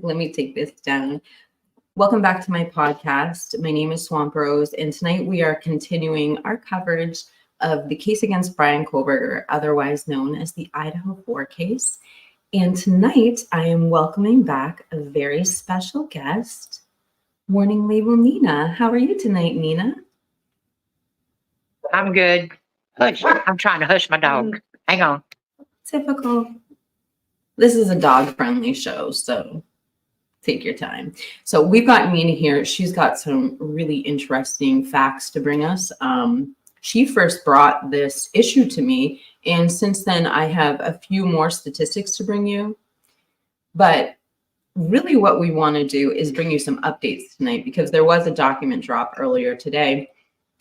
Let me take this down. Welcome back to my podcast. My name is Swamp Rose, and tonight we are continuing our coverage of the case against Bryan Kohberger, otherwise known as the Idaho4 case. And tonight I am welcoming back a very special guest, Warning Label Nina. How are you tonight, Nina? I'm good. Hush. I'm trying to hush my dog. Hang on. Typical. This is a dog-friendly show, so take your time. So we've got Nina here. She's got some really interesting facts to bring us. She first brought this issue to me, and since then I have a few more statistics to bring you. But really what we want to do is bring you some updates tonight, because there was a document drop earlier today,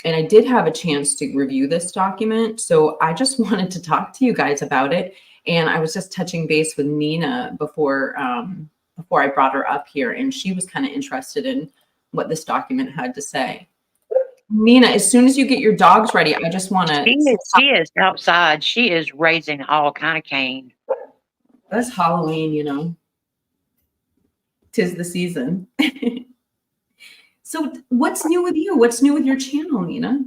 and I did have a chance to review this document. So I just wanted to talk to you guys about it. And I was just touching base with Nina before I brought her up here, and she was kind of interested in what this document had to say. Nina, as soon as you get your dogs ready, I just want to... She is outside. She is raising all kind of cane. That's Halloween, you know. 'Tis the season. So what's new with you? What's new with your channel, Nina?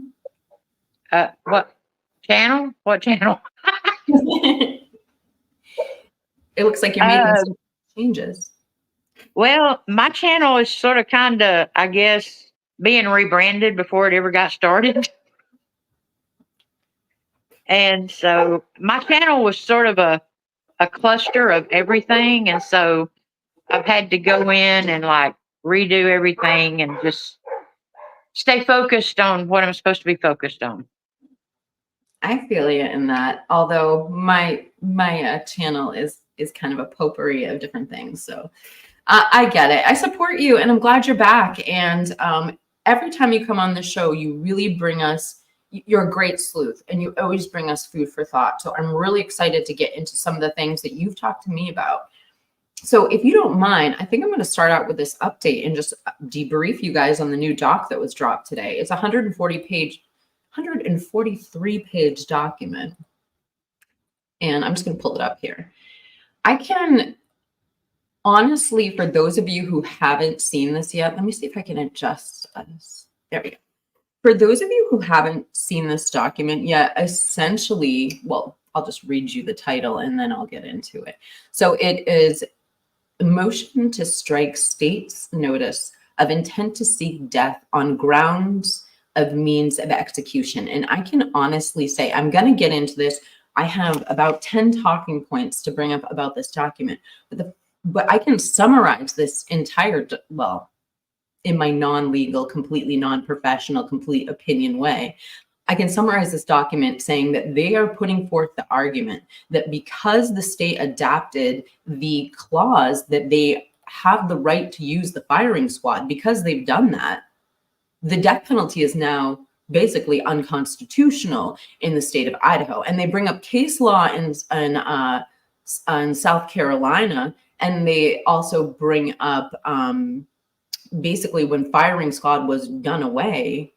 What channel? What channel? It looks like you're making some changes. Well, my channel is sort of kind of, I guess, being rebranded before it ever got started. And so my channel was sort of a cluster of everything. And so I've had to go in and like redo everything and just stay focused on what I'm supposed to be focused on. I feel you in that. Although my channel is kind of a potpourri of different things. So I get it. I support you, and I'm glad you're back. And every time you come on the show, you really bring us, you're a great sleuth, and you always bring us food for thought. So I'm really excited to get into some of the things that you've talked to me about. So if you don't mind, I think I'm going to start out with this update and just debrief you guys on the new doc that was dropped today. It's a 143-page document. And I'm just going to pull it up here. I can honestly, for those of you who haven't seen this yet, let me see if I can adjust this. There we go. For those of you who haven't seen this document yet, essentially, well, I'll just read you the title and then I'll get into it. So it is a motion to strike state's notice of intent to seek death on grounds of means of execution. And I can honestly say, I'm going to get into this. I have about 10 talking points to bring up about this document, but I can summarize this entire, well, in my non-legal, completely non-professional, complete opinion way. I can summarize this document saying that they are putting forth the argument that because the state adapted the clause that they have the right to use the firing squad, because they've done that, the death penalty is now basically unconstitutional in the state of Idaho. And they bring up case law in South Carolina, and they also bring up basically when firing squad was done away,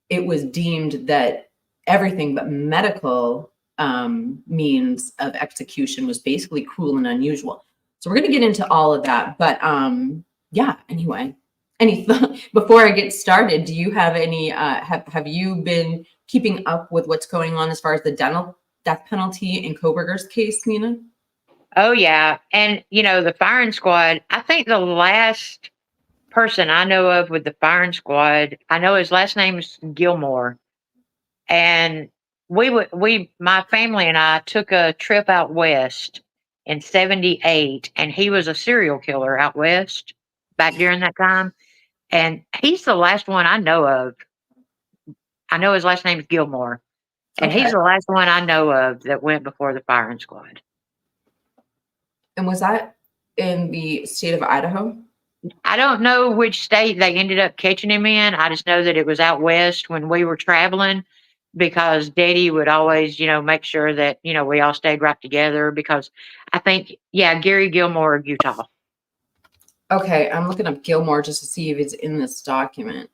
it was deemed that everything but medical means of execution was basically cruel and unusual. So we're going to get into all of that. But yeah, anyway, before I get started, do you have any, have you been keeping up with what's going on as far as the death penalty in Kohberger's case, Nina? Oh, yeah. And, you know, the firing squad, I think the last person I know of with the firing squad, I know his last name is Gilmore. And my family and I took a trip out west in 78, and he was a serial killer out west back during that time. And he's the last one I know of. I know his last name is Gilmore. And he's the last one I know of that went before the firing squad. And was that in the state of Idaho? I don't know which state they ended up catching him in. I just know that it was out west when we were traveling, because Daddy would always, you know, make sure that, you know, we all stayed right together, because I think, yeah, Gary Gilmore of Utah. Okay, I'm looking up Gilmore just to see if it's in this document.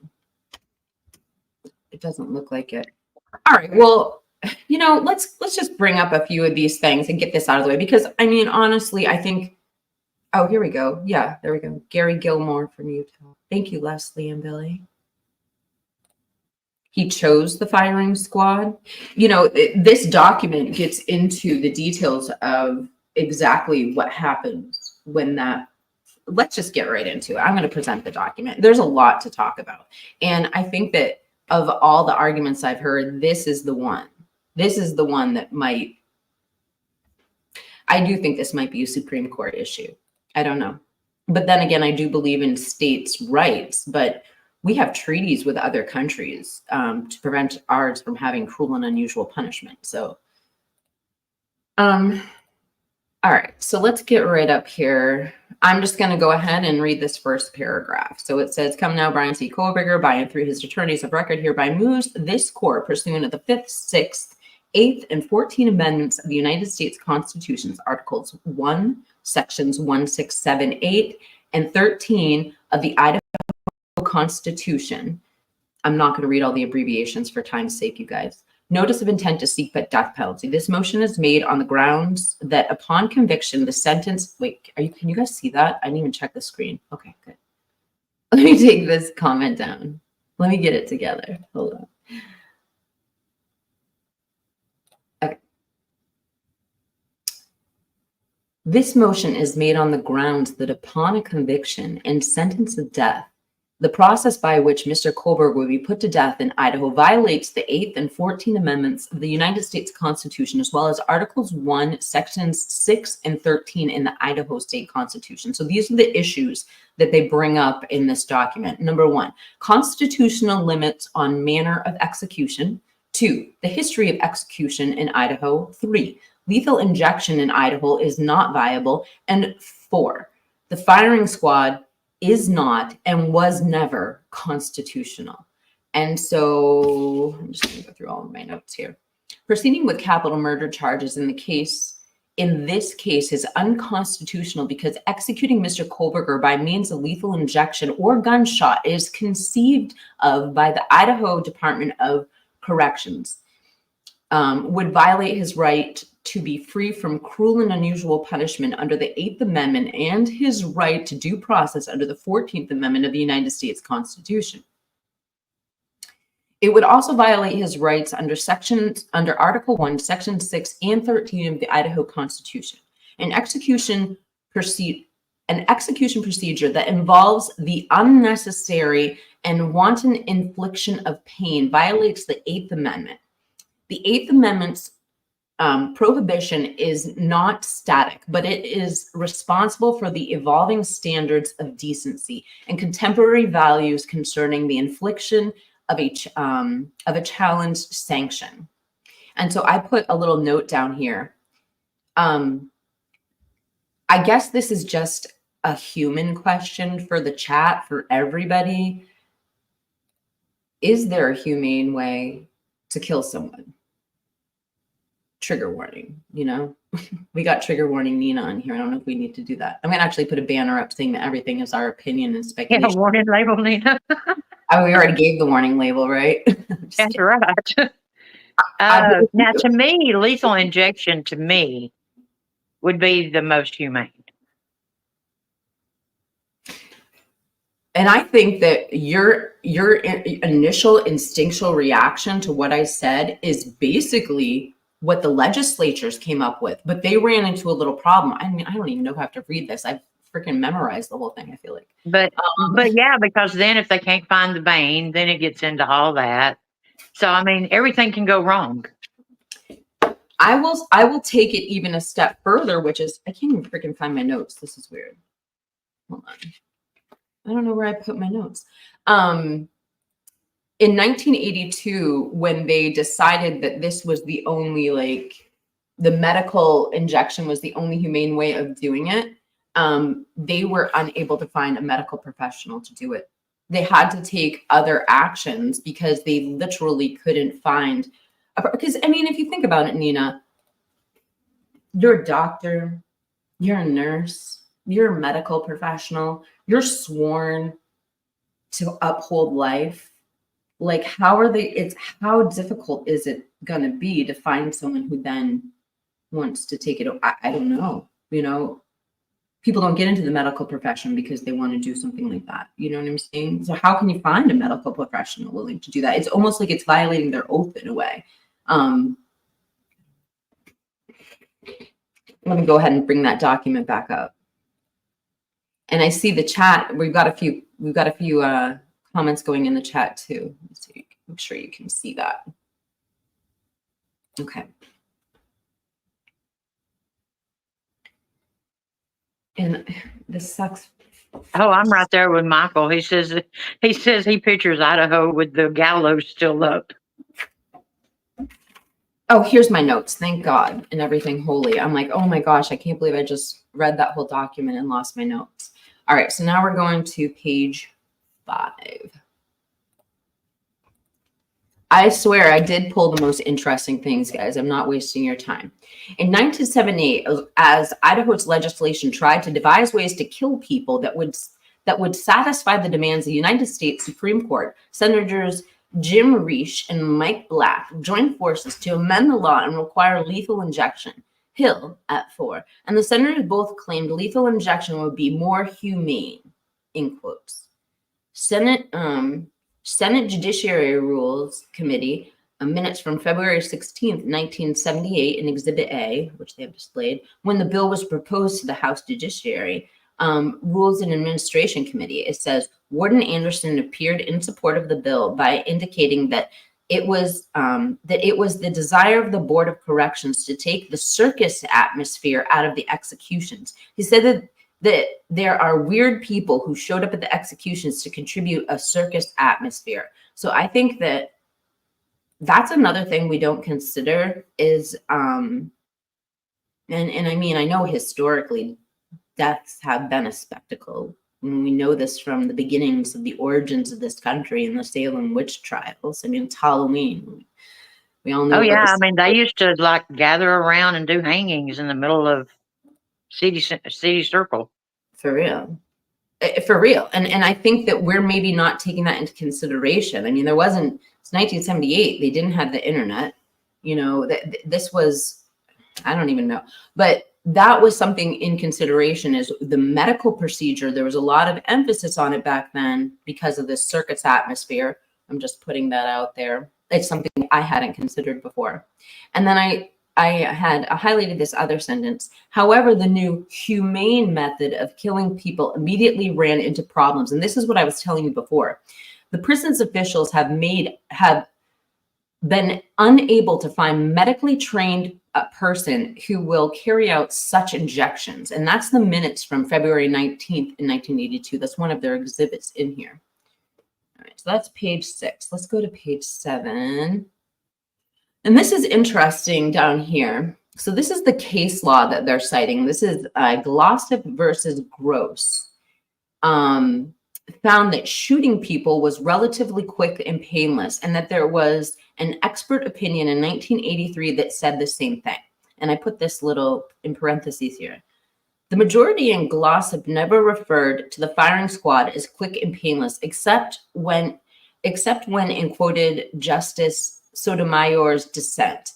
It doesn't look like it. All right, well, you know, let's just bring up a few of these things and get this out of the way, because I mean, honestly, I think Oh, here we go. Yeah, there we go. Gary Gilmore from Utah. Thank you, Leslie and Billy. He chose the firing squad. You know, this document gets into the details of exactly what happens when that. Let's just get right into it. I'm going to present the document. There's a lot to talk about. And I think that of all the arguments I've heard, this is the one. This is the one that might, I do think this might be a Supreme Court issue. I don't know. But then again, I do believe in states' rights, but we have treaties with other countries to prevent ours from having cruel and unusual punishment. So, all right, so let's get right up here. I'm just going to go ahead and read this first paragraph. So it says, come now, Brian C. Kohlberger, by and through his attorneys of record, hereby moves this court pursuant to the 5th, 6th, 8th, and 14th Amendments of the United States Constitution's Articles 1, Sections 1, 6, 7, 8, and 13 of the Idaho Constitution. I'm not going to read all the abbreviations for time's sake, you guys. Notice of intent to seek the death penalty. This motion is made on the grounds that upon conviction, the sentence, wait, can you guys see that? I didn't even check the screen. Okay, good. Let me take this comment down. Let me get it together. Hold on. Okay. This motion is made on the grounds that upon a conviction and sentence of death, the process by which Mr. Kohlberg would be put to death in Idaho violates the 8th and 14th Amendments of the United States Constitution, as well as Articles 1, Sections 6 and 13 in the Idaho State Constitution. So these are the issues that they bring up in this document. Number 1, constitutional limits on manner of execution. 2, the history of execution in Idaho. 3, lethal injection in Idaho is not viable. And 4, the firing squad is not and was never constitutional. And so I'm just going to go through all of my notes here. Proceeding with capital murder charges in this case is unconstitutional because executing Mr. Kohlberger by means of lethal injection or gunshot is conceived of by the Idaho Department of Corrections, would violate his right to be free from cruel and unusual punishment under the 8th Amendment and his right to due process under the 14th Amendment of the United States Constitution. It would also violate his rights under Article 1, Section 6 and 13 of the Idaho Constitution. An execution procedure that involves the unnecessary and wanton infliction of pain violates the 8th Amendment. The 8th Amendment's prohibition is not static, but it is responsible for the evolving standards of decency and contemporary values concerning the infliction of a challenged sanction. And so I put a little note down here. I guess this is just a human question for the chat, for everybody. Is there a humane way to kill someone? Trigger warning, you know, we got trigger warning Nina on here. I don't know if we need to do that. I'm gonna actually put a banner up saying that everything is our opinion and speculation. Yeah, warning label, Nina. Oh, we already gave the warning label, right? That's right. Now, to me, lethal injection to me would be the most humane. And I think that your initial instinctual reaction to what I said is basically what the legislatures came up with, but they ran into a little problem. I mean, I don't even know if I have to read this. I've freaking memorized the whole thing, I feel like. But yeah, because then if they can't find the vein, then it gets into all that. So, I mean, everything can go wrong. I will take it even a step further, which is, I can't even freaking find my notes. This is weird. Hold on. I don't know where I put my notes. In 1982, when they decided that this was the only, like, the medical injection was the only humane way of doing it, they were unable to find a medical professional to do it. They had to take other actions because they literally couldn't find, because I mean, if you think about it, Nina, you're a doctor, you're a nurse, you're a medical professional, you're sworn to uphold life. Like, how difficult is it going to be to find someone who then wants to take it? I don't know, you know, people don't get into the medical profession because they want to do something like that. You know what I'm saying? So how can you find a medical professional willing to do that? It's almost like it's violating their oath in a way. Let me go ahead and bring that document back up. And I see the chat. We've got a few comments going in the chat too. Let's see, make sure you can see that. Okay. And this sucks. Oh, I'm right there with Michael. He says he pictures Idaho with the gallows still up. Oh, here's my notes. Thank God and everything holy. I'm like, oh my gosh, I can't believe I just read that whole document and lost my notes. All right, so now we're going to page 5. I swear I did pull the most interesting things, guys. I'm not wasting your time. In 1978, as Idaho's legislation tried to devise ways to kill people that would satisfy the demands of the United States Supreme Court, Senators Jim Risch and Mike Black joined forces to amend the law and require lethal injection. Hill at 4, and the senators both claimed lethal injection would be more humane, in quotes. Senate Judiciary Rules Committee minutes from February 16th, 1978 in Exhibit A, which they have displayed, when the bill was proposed to the House Judiciary Rules and Administration Committee. It says, Warden Anderson appeared in support of the bill by indicating that it was the desire of the Board of Corrections to take the circus atmosphere out of the executions. He said that there are weird people who showed up at the executions to contribute a circus atmosphere. So I think that that's another thing we don't consider is, and I mean, I know historically deaths have been a spectacle. And we know this from the beginnings of the origins of this country and the Salem witch trials. I mean, it's Halloween. We all know. Oh yeah, I mean they used to like gather around and do hangings in the middle of city circle. For real. For real. And I think that we're maybe not taking that into consideration. I mean, it's 1978. They didn't have the internet. You know, this was, I don't even know. But that was something in consideration is the medical procedure. There was a lot of emphasis on it back then because of this circus atmosphere. I'm just putting that out there. It's something I hadn't considered before. And then I had highlighted this other sentence. However, the new humane method of killing people immediately ran into problems. And this is what I was telling you before. The prison's officials have been unable to find medically trained person who will carry out such injections. And that's the minutes from February 19th in 1982. That's one of their exhibits in here. All right, so that's page 6. Let's go to page 7. And this is interesting down here. So this is the case law that they're citing. This is Glossip versus Gross. Found that shooting people was relatively quick and painless, and that there was an expert opinion in 1983 that said the same thing. And I put this little in parentheses here. The majority in Glossip never referred to the firing squad as quick and painless, except when in quoted Justice Sotomayor's dissent.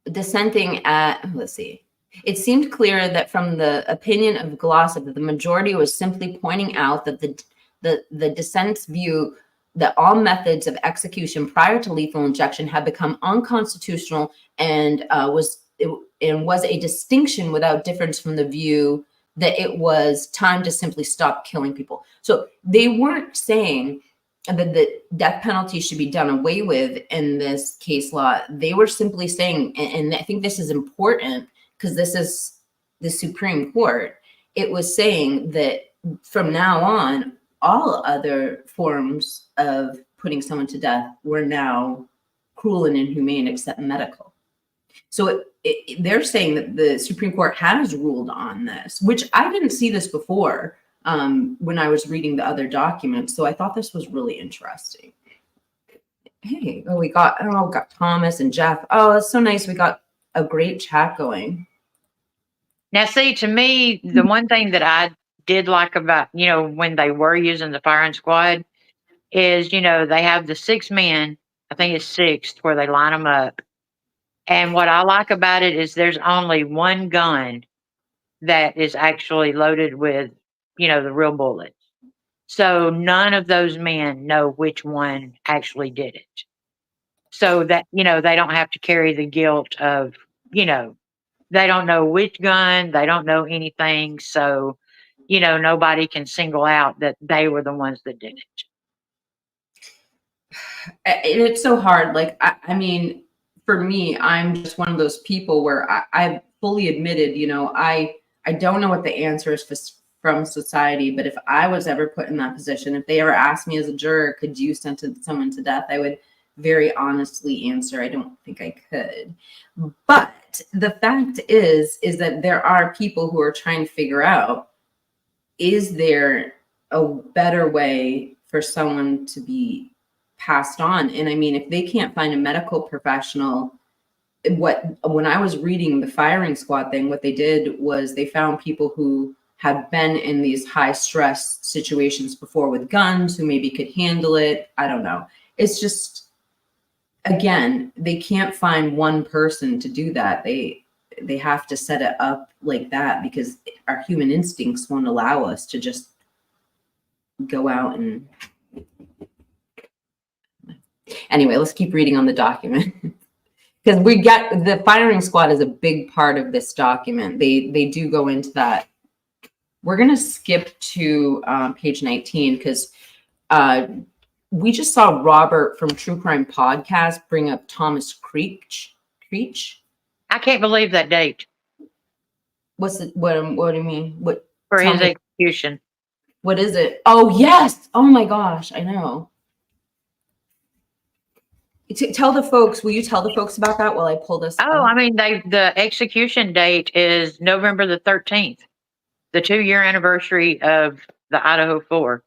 Dissenting at, let's see. It seemed clear that from the opinion of Glossip that the majority was simply pointing out that the dissent's view that all methods of execution prior to lethal injection had become unconstitutional and was a distinction without difference from the view that it was time to simply stop killing people. So they weren't saying that the death penalty should be done away with in this case law. They were simply saying, and I think this is important, because this is the Supreme Court, it was saying that from now on, all other forms of putting someone to death were now cruel and inhumane except medical. So they're saying that the Supreme Court has ruled on this, which I didn't see this before when I was reading the other documents. So I thought this was really interesting. Hey, we got Thomas and Jeff. Oh, it's so nice. We got a great chat going. Now, see, to me, the one thing that I did like about, when they were using the firing squad is, they have the 6 men, I think it's 6, where they line them up. And what I like about it is there's only one gun that is actually loaded with, the real bullets. So none of those men know which one actually did it. So that, they don't have to carry the guilt of, they don't know which gun, they don't know anything. So, nobody can single out that they were the ones that did it. And it's so hard. Like, I mean, for me, I'm just one of those people where I've fully admitted, I don't know what the answer is from society, but if I was ever put in that position, if they ever asked me as a juror, could you sentence someone to death? I would very honestly answer, I don't think I could. But the fact is that there are people who are trying to figure out, is there a better way for someone to be passed on? And I mean, if they can't find a medical professional, when I was reading the firing squad thing, what they did was they found people who had been in these high stress situations before with guns, who maybe could handle it. I don't know. It's just, again, they can't find one person to do that. They have to set it up like that because our human instincts won't allow us to just go out and anyway, let's keep reading on the document. Because we get the firing squad is a big part of this document. They do go into that. We're going to skip to page 19 because we just saw Robert from True Crime Podcast bring up Thomas Creech. I can't believe that date. What's it? What do you mean? What for his execution? What is it? Oh yes! Oh my gosh! I know. Tell the folks. Will you tell the folks about that while I pull this? Oh, I mean, the execution date is November the 13th, the 2-year anniversary of the Idaho4.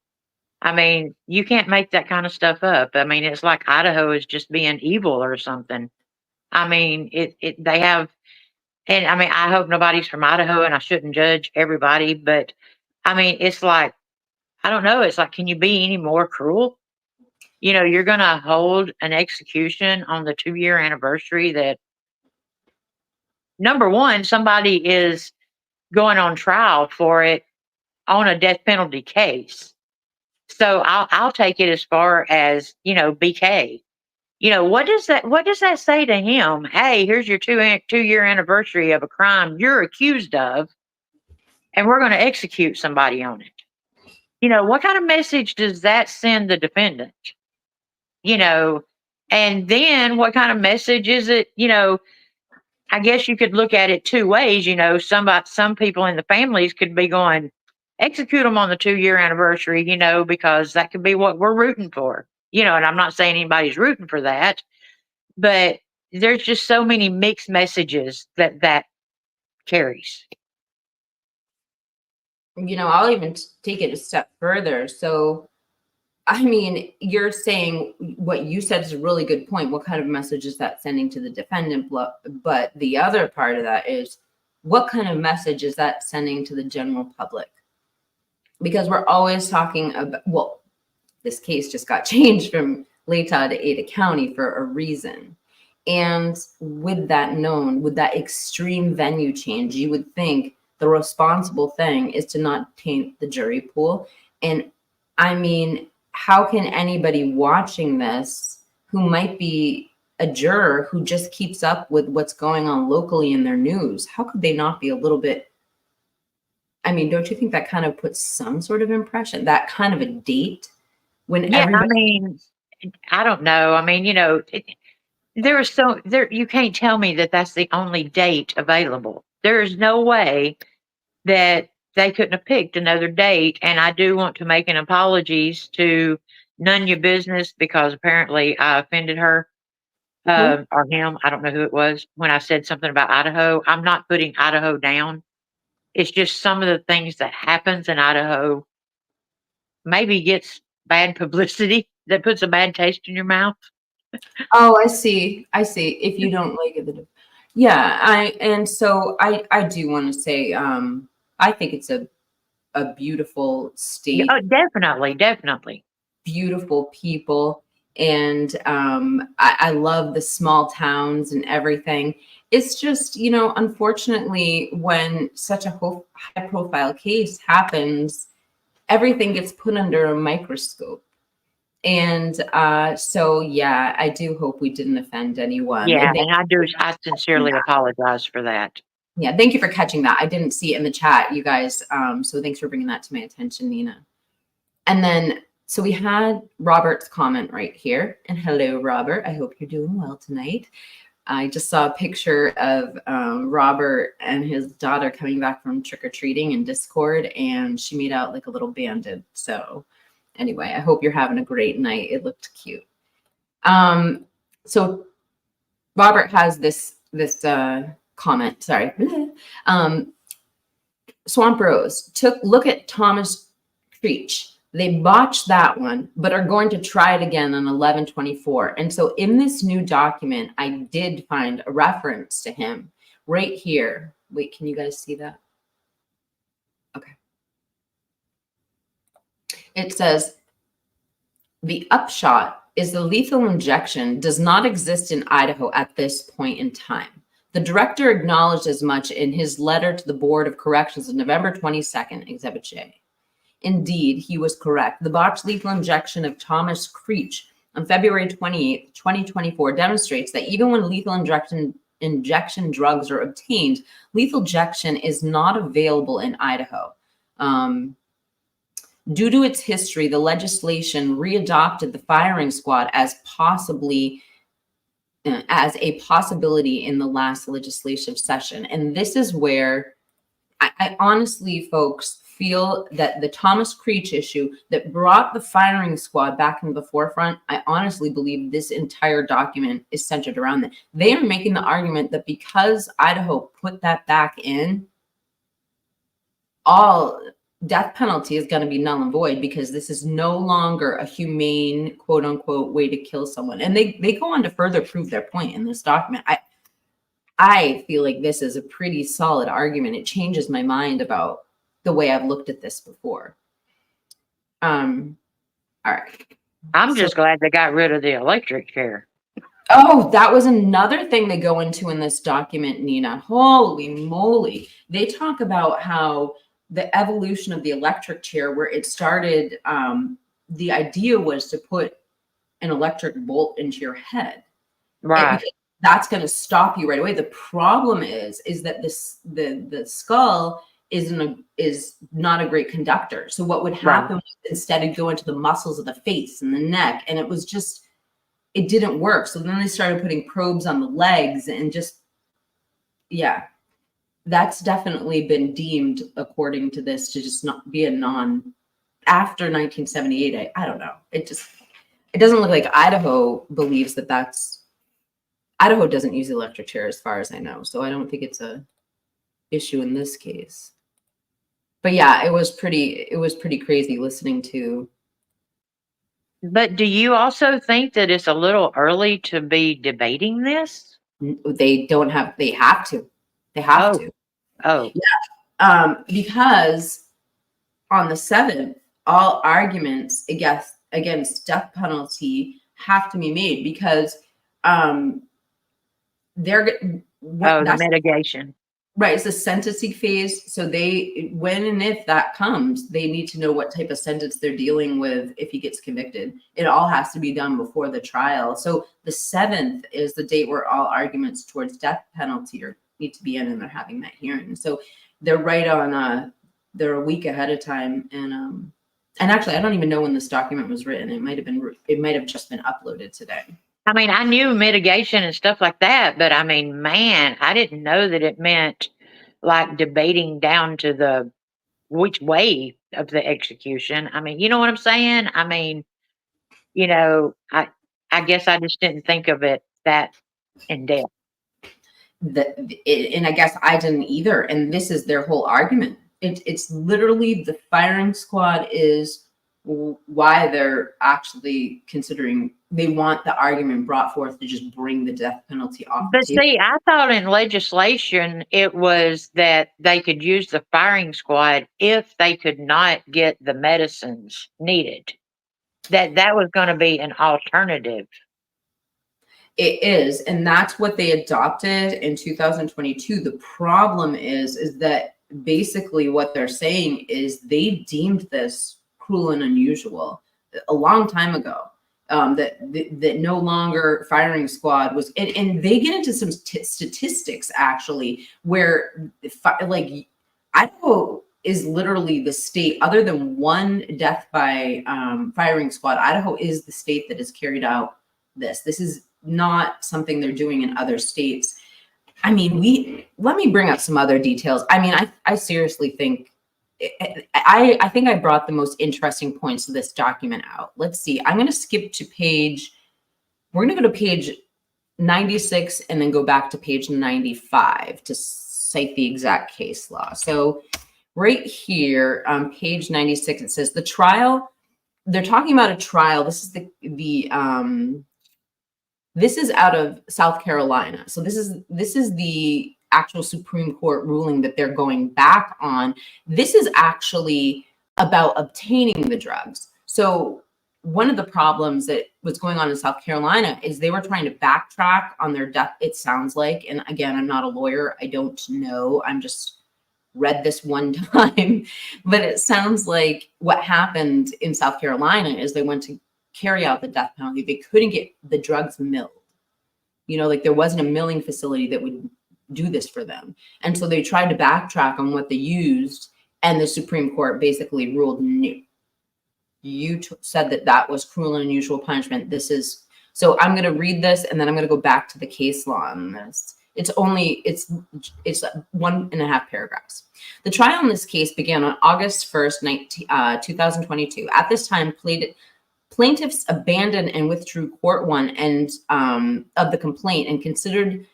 I mean, you can't make that kind of stuff up. I mean, it's like Idaho is just being evil or something. I mean, they have, and I mean, I hope nobody's from Idaho and I shouldn't judge everybody, but I mean, it's like, I don't know. It's like, can you be any more cruel? You're going to hold an execution on the 2-year anniversary that, number one, somebody is going on trial for it on a death penalty case. So I'll take it as far as, BK. What does that say to him? Hey, here's your 2-year anniversary of a crime you're accused of, and we're going to execute somebody on it. What kind of message does that send the defendant? And then what kind of message is it? I guess you could look at it two ways. Some people in the families could be going, execute them on the 2-year anniversary, because that could be what we're rooting for, and I'm not saying anybody's rooting for that, but there's just so many mixed messages that carries. I'll even take it a step further. So, I mean, you're saying what you said is a really good point. What kind of message is that sending to the defendant? But the other part of that is, what kind of message is that sending to the general public? Because we're always talking about, well, this case just got changed from Latah to Ada County for a reason. And with that known, with that extreme venue change, you would think the responsible thing is to not taint the jury pool. And I mean, how can anybody watching this who might be a juror who just keeps up with what's going on locally in their news, how could they not be a little bit, I mean, don't you think that kind of puts some sort of impression, that kind of a date when everybody... I mean, I don't know. I mean, you can't tell me that that's the only date available. There is no way that they couldn't have picked another date. And I do want to make an apologies to None Your Business, because apparently I offended her or him. I don't know who it was when I said something about Idaho. I'm not putting Idaho down. It's just some of the things that happens in Idaho maybe gets bad publicity that puts a bad taste in your mouth. Oh, I see. If you don't like it, yeah. I do want to say, I think it's a beautiful state. Oh, definitely. Beautiful people. And I love the small towns and everything. It's just, you know, unfortunately, when such a high profile case happens, everything gets put under a microscope. And so, yeah, I do hope we didn't offend anyone. Yeah, And and I sincerely apologize for that. yeah, thank you for catching that. I didn't see it in the chat, you guys. So thanks for bringing that to my attention, Nina. And then, so we had Robert's comment right here. And hello, Robert. I hope you're doing well tonight. I just saw a picture of Robert and his daughter coming back from trick-or-treating in Discord, and she made out like a little bandit. So anyway, I hope you're having a great night. It looked cute. So Robert has this comment, sorry. Swamp Rose look at Thomas Creech. They botched that one, but are going to try it again on 11/24. And so in this new document, I did find a reference to him right here. Wait, can you guys see that? Okay. It says, the upshot is the lethal injection does not exist in Idaho at this point in time. The director acknowledged as much in his letter to the Board of Corrections of November 22nd, Exhibit J. Indeed, he was correct. The botched lethal injection of Thomas Creech on February 28, 2024 demonstrates that even when lethal injection drugs are obtained, lethal injection is not available in Idaho. Due to its history, the legislation readopted the firing squad as a possibility in the last legislative session. And this is where I honestly, folks, feel that the Thomas Creech issue that brought the firing squad back into the forefront, I honestly believe this entire document is centered around that. They are making the argument that because Idaho put that back in, all death penalty is going to be null and void because this is no longer a humane, quote unquote, way to kill someone. And they go on to further prove their point in this document. I feel like this is a pretty solid argument. It changes my mind about the way I've looked at this before. All right. I'm just glad they got rid of the electric chair. Oh, that was another thing they go into in this document, Nina. Holy moly. They talk about how the evolution of the electric chair, where it started, the idea was to put an electric bolt into your head. Right. That's going to stop you right away. The problem is that the skull is not a great conductor. So what would happen was instead it'd go into the muscles of the face and the neck, and it didn't work. So then they started putting probes on the legs and yeah, that's definitely been deemed, according to this, to just not be after 1978. I don't know. It doesn't look like Idaho believes Idaho doesn't use the electric chair as far as I know. So I don't think it's a issue in this case. But yeah, it was pretty crazy listening to. But do you also think that it's a little early to be debating this? They have to. They have to. Oh. Yeah. Because on the 7th, all arguments against death penalty have to be made because the mitigation. Right, it's the sentencing phase. So when and if that comes, they need to know what type of sentence they're dealing with if he gets convicted. It all has to be done before the trial. So the 7th is the date where all arguments towards death penalty need to be in, and they're having that hearing. So they're right on. They're a week ahead of time, and actually, I don't even know when this document was written. It might have just been uploaded today. I mean, I knew mitigation and stuff like that, but I mean, man, I didn't know that it meant like debating down to which way of the execution. I mean, you know what I'm saying? I mean, I guess I just didn't think of it that in depth. And I guess I didn't either. And this is their whole argument. It's literally the firing squad is why they're actually considering, they want the argument brought forth to just bring the death penalty off. But see, I thought in legislation it was that they could use the firing squad if they could not get the medicines needed. that was going to be an alternative. It is, and that's what they adopted in 2022. The problem is that basically what they're saying is they deemed this cruel and unusual a long time ago. That no longer firing squad was, and they get into some statistics actually where like Idaho is literally the state, other than one death by firing squad, Idaho is the state that has carried out this. This is not something they're doing in other states. I mean, let me bring up some other details. I mean, I seriously think, I think I brought the most interesting points of this document out. Let's see. I'm going to skip to we're going to go to page 96 and then go back to page 95 to cite the exact case law. So right here on page 96, it says the trial, they're talking about a trial. This is this is out of South Carolina. So this is the actual Supreme Court ruling that they're going back on. This is actually about obtaining the drugs. So one of the problems that was going on in South Carolina is they were trying to backtrack on their death, it sounds like. And again, I'm not a lawyer. I don't know. I'm just read this one time. But it sounds like what happened in South Carolina is they went to carry out the death penalty. They couldn't get the drugs milled. You know, like there wasn't a milling facility that would do this for them. And so they tried to backtrack on what they used, and the Supreme Court basically ruled no. You said that was cruel and unusual punishment. This is, so I'm going to read this and then I'm going to go back to the case law on this. It's 1.5 paragraphs. The trial in this case began on August 1st, 2022. At this time, plaintiffs abandoned and withdrew Court 1 and of the complaint and considered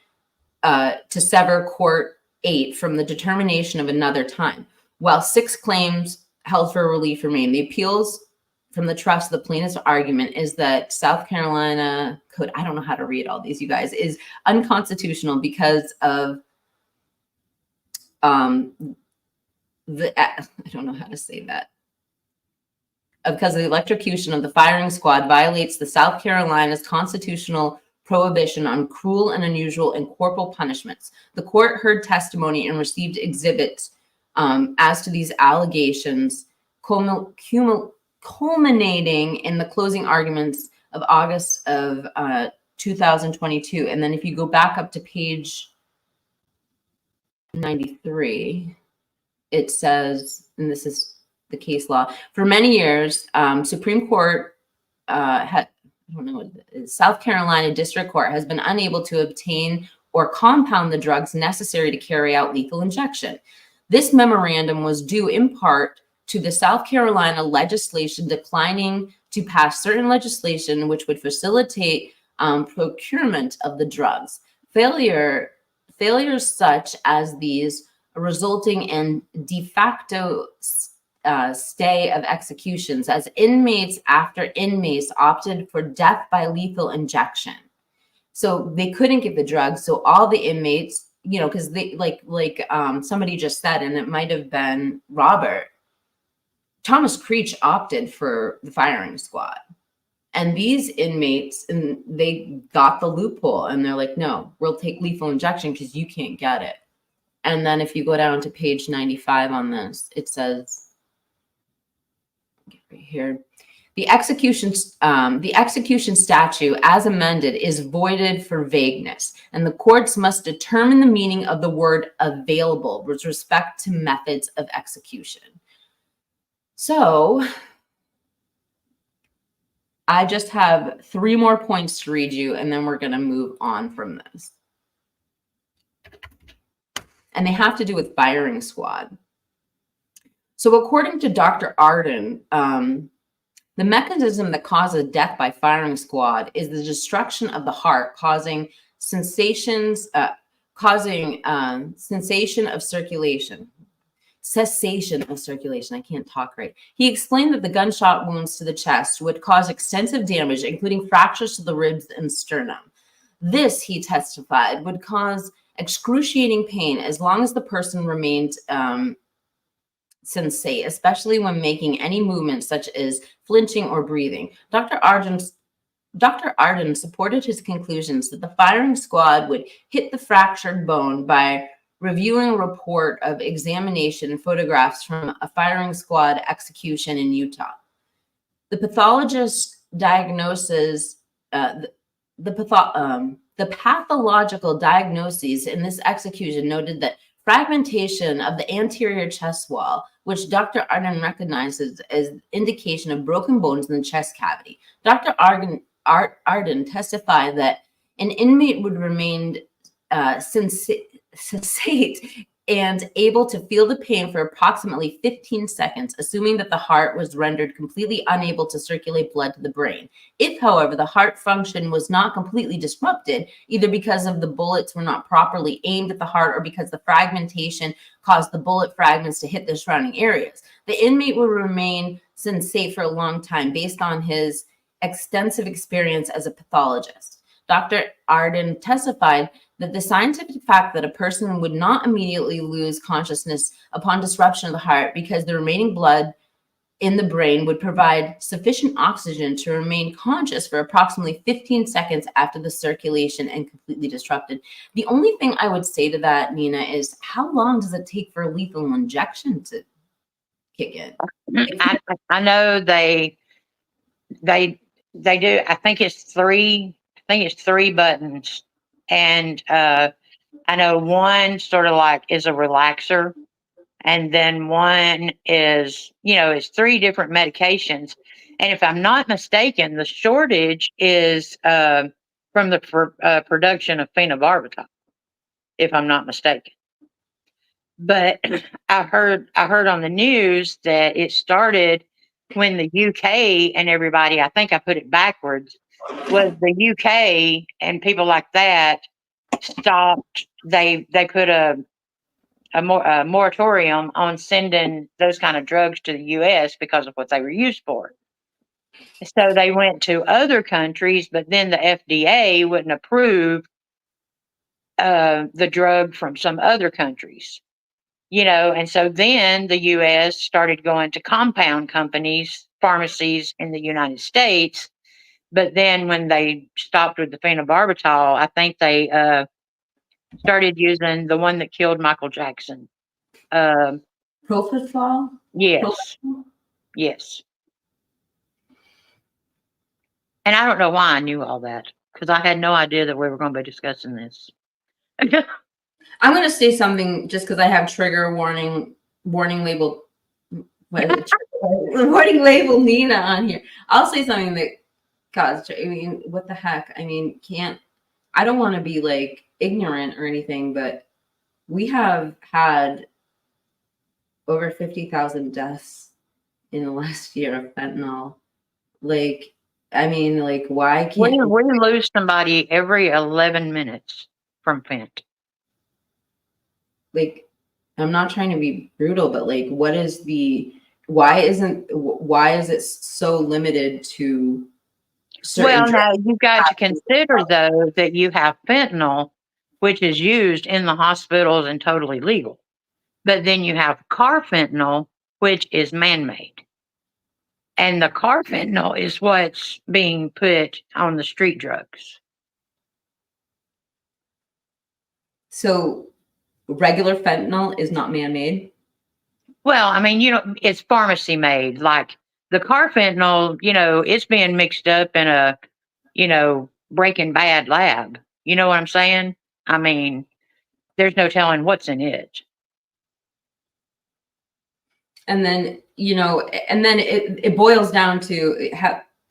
to sever Court 8 from the determination of another time, while 6 claims held for relief remain. The appeals from the trust, the plaintiff's argument is that South Carolina code, I don't know how to read all these, you guys, is unconstitutional because of I don't know how to say that. Because the electrocution of the firing squad violates the South Carolina's constitutional prohibition on cruel and unusual and corporal punishments. The court heard testimony and received exhibits as to these allegations, culminating in the closing arguments of August of 2022. And then if you go back up to page 93, it says, and this is the case law, for many years, Supreme Court South Carolina District Court has been unable to obtain or compound the drugs necessary to carry out lethal injection. This memorandum was due in part to the South Carolina legislation declining to pass certain legislation which would facilitate procurement of the drugs. Failures such as these resulting in de facto stay of executions as inmates after inmates opted for death by lethal injection. So they couldn't get the drugs. So all the inmates, you know, because they like somebody just said, and it might have been Robert, Thomas Creech opted for the firing squad. And these inmates, and they got the loophole and they're like, no, we'll take lethal injection because you can't get it. And then if you go down to page 95 on this, it says, right here, the execution statute as amended is voided for vagueness, and the courts must determine the meaning of the word available with respect to methods of execution. So I just have 3 more points to read you, and then we're going to move on from this. And they have to do with firing squad. So according to Dr. Arden, the mechanism that causes death by firing squad is the destruction of the heart, causing cessation of circulation. I can't talk right. He explained that the gunshot wounds to the chest would cause extensive damage, including fractures to the ribs and sternum. This, he testified, would cause excruciating pain as long as the person remained sensate, especially when making any movement such as flinching or breathing. Dr. Arden supported his conclusions that the firing squad would hit the fractured bone by reviewing a report of examination photographs from a firing squad execution in Utah. The pathologist diagnoses the pathological diagnoses in this execution noted that fragmentation of the anterior chest wall, which Dr. Arden recognizes as indication of broken bones in the chest cavity. Dr. Arden testified that an inmate would remain sensate and able to feel the pain for approximately 15 seconds, assuming that the heart was rendered completely unable to circulate blood to the brain. If, however, the heart function was not completely disrupted, either because of the bullets were not properly aimed at the heart or because the fragmentation caused the bullet fragments to hit the surrounding areas, the inmate would remain sensate for a long time based on his extensive experience as a pathologist. Dr. Arden testified that the scientific fact that a person would not immediately lose consciousness upon disruption of the heart because the remaining blood in the brain would provide sufficient oxygen to remain conscious for approximately 15 seconds after the circulation and completely disrupted. The only thing I would say to that, Nina, is how long does it take for a lethal injection to kick in? I know they do. I think it's three buttons, and I know one sort of like is a relaxer, and then one is, it's three different medications. And if I'm not mistaken, the shortage is from the production of phenobarbital, if I'm not mistaken. But I heard on the news that it started when the UK and everybody, I think I put it backwards, was the UK and people like that stopped. They put a moratorium on sending those kind of drugs to the US because of what they were used for. So they went to other countries, but then the FDA wouldn't approve the drug from some other countries. And so then the US started going to compound companies, pharmacies in the United States. But then when they stopped with the phenobarbital, I think they started using the one that killed Michael Jackson. Propofol? Yes. Propofol? Yes. And I don't know why I knew all that, because I had no idea that we were going to be discussing this. I'm going to say something just because I have trigger warning label, warning label Nina on here. I'll say something that caused, I mean, what the heck? I mean, I don't want to be like ignorant or anything, but we have had over 50,000 deaths in the last year of fentanyl. Like, I mean, like, why can't we lose somebody every 11 minutes from fent? Like, I'm not trying to be brutal, but like, why is it so limited to certain drugs? Now you've got to consider though that you have fentanyl, which is used in the hospitals and totally legal. But then you have carfentanil, which is man-made. And the carfentanil is what's being put on the street drugs. So regular fentanyl is not man-made? Well, I mean, it's pharmacy made. Like the carfentanil, it's being mixed up in a, Breaking Bad lab. You know what I'm saying? I mean, there's no telling what's in it. And then, it boils down to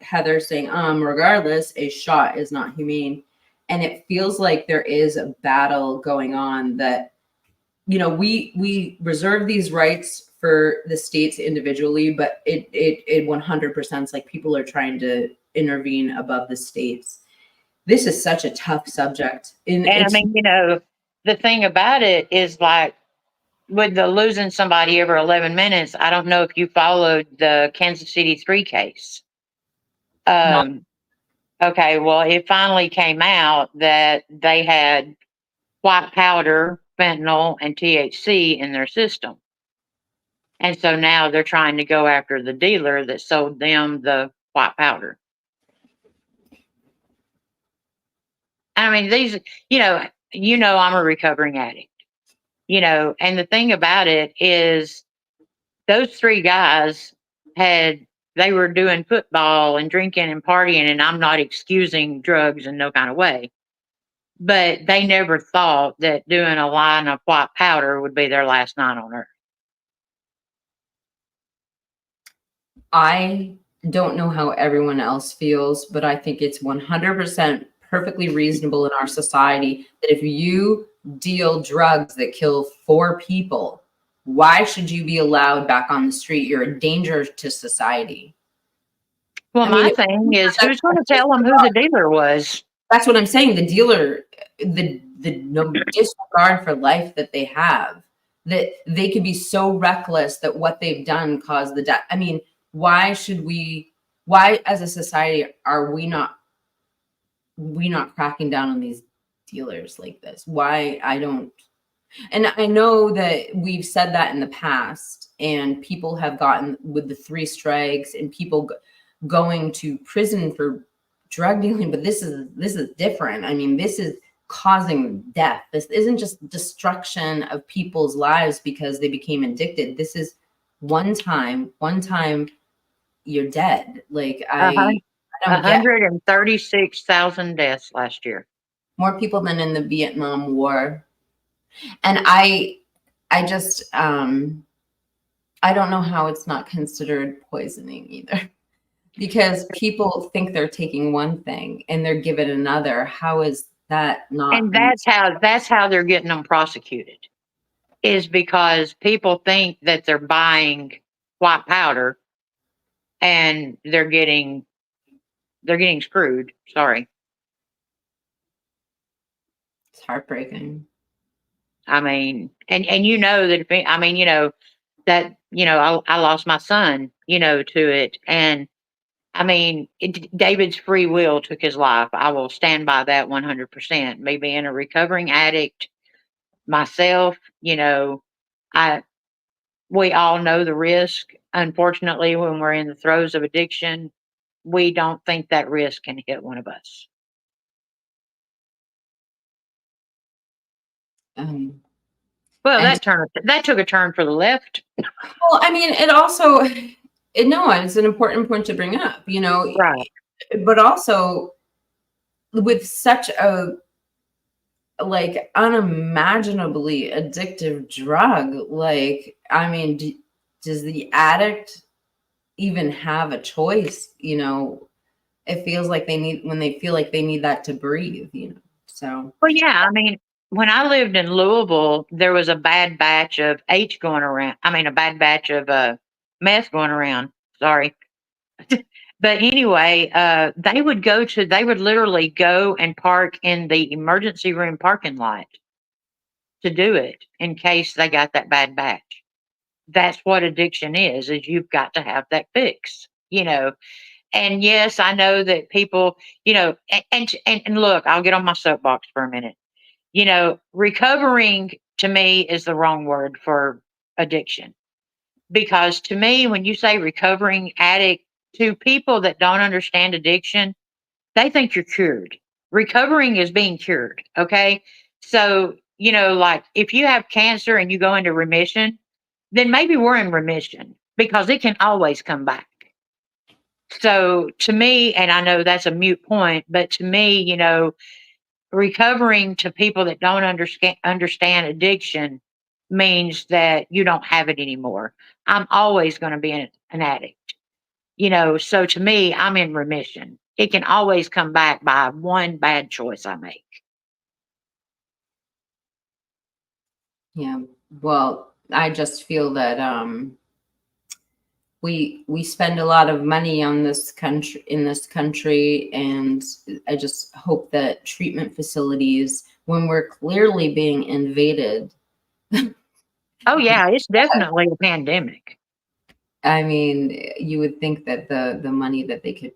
Heather saying, regardless, a shot is not humane. And it feels like there is a battle going on that, we reserve these rights for the states individually, but it 100% is like people are trying to intervene above the states. This is such a tough subject. And I mean, the thing about it is like with the losing somebody every 11 minutes, I don't know if you followed the Kansas City 3 case. No. Okay, well, it finally came out that they had white powder, fentanyl, and THC in their system. And so now they're trying to go after the dealer that sold them the white powder. I mean, these, I'm a recovering addict, and the thing about it is those three guys they were doing football and drinking and partying, and I'm not excusing drugs in no kind of way, but they never thought that doing a line of white powder would be their last night on earth. I don't know how everyone else feels, but I think it's 100% perfectly reasonable in our society that if you deal drugs that kill 4 people, why should you be allowed back on the street? You're a danger to society. Well, my thing is, who's going to tell them who the dealer was? That's what I'm saying. The dealer, the no disregard for life that they have, that they could be so reckless that what they've done caused the death. I mean, why as a society are we not cracking down on these dealers like this? Why? And I know that we've said that in the past, and people have gotten with the 3 strikes and people going to prison for drug dealing, but this is different. I mean, this is causing death. This isn't just destruction of people's lives because they became addicted. This is one time you're dead. Like I don't get 136,000 deaths last year. more people than in the Vietnam War. And I just I don't know how it's not considered poisoning either. Because people think they're taking one thing and they're given another. How is that not? And that's how they're getting them prosecuted, is because people think that they're buying white powder and they're getting screwed. Sorry. It's heartbreaking. I mean, and that I lost my son, to it. And I mean, David's free will took his life. I will stand by that 100%. Me being a recovering addict myself, we all know the risk. Unfortunately, when we're in the throes of addiction, we don't think that risk can hit one of us. Well, that took a turn for the left. Well, I mean, it's an important point to bring up, Right. But also with such a unimaginably addictive drug, I mean, does the addict even have a choice? It feels like when they feel like they need that to breathe, so. Well, yeah, I mean, when I lived in Louisville, there was a bad batch of H going around. I mean, a bad batch of meth going around. Sorry. But anyway, they would literally go and park in the emergency room parking lot to do it in case they got that bad batch. That's what addiction is you've got to have that fix, And yes, I know that people, and look, I'll get on my soapbox for a minute. Recovering to me is the wrong word for addiction. Because to me, when you say recovering addict, to people that don't understand addiction, they think you're cured. Recovering is being cured. Okay. So, like if you have cancer and you go into remission, then maybe we're in remission because it can always come back. So to me, and I know that's a moot point, but to me, recovering to people that don't understand addiction means that you don't have it anymore. I'm always going to be an addict. So to me, I'm in remission. It can always come back by one bad choice I make. Yeah. Well, I just feel that we spend a lot of money in this country, and I just hope that treatment facilities, when we're clearly being invaded. Oh yeah, it's definitely a pandemic. I mean, you would think that the money that they could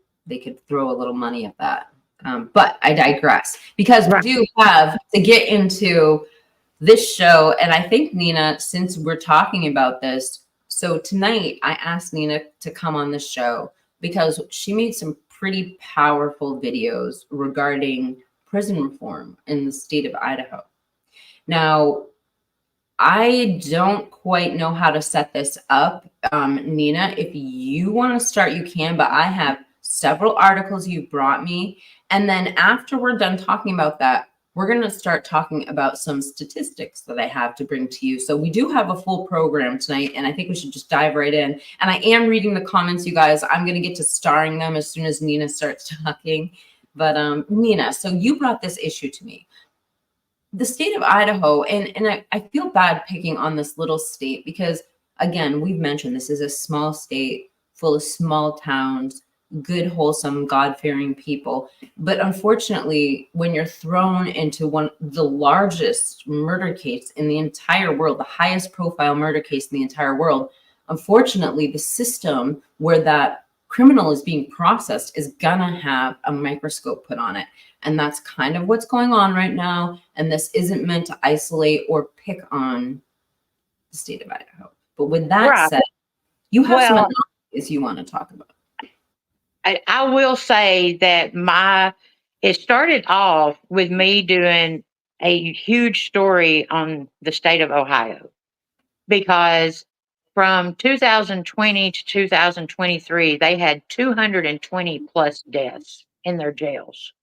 throw a little money at that. But I digress, because we do have to get into this show. And I think, Nina, since we're talking about this, So tonight I asked Nina to come on the show because she made some pretty powerful videos regarding prison reform in the state of Idaho. Now, I don't quite know how to set this up. Nina, if you want to start, you can, but I have several articles you brought me. And then after we're done talking about that, we're going to start talking about some statistics that I have to bring to you. So we do have a full program tonight, and I think we should just dive right in. And I am reading the comments, you guys. I'm going to get to starring them as soon as Nina starts talking. But Nina, so you brought this issue to me. The state of Idaho, and I feel bad picking on this little state because, again, we've mentioned this is a small state full of small towns, good, wholesome, God-fearing people. But unfortunately, when you're thrown into the largest murder case in the entire world, the highest profile murder case in the entire world, unfortunately, the system where that criminal is being processed is gonna have a microscope put on it. And that's kind of what's going on right now. And this isn't meant to isolate or pick on the state of Idaho. But with that said, you have some anomalies you want to talk about. I will say that it started off with me doing a huge story on the state of Ohio, because from 2020 to 2023, they had 220 plus deaths in their jails.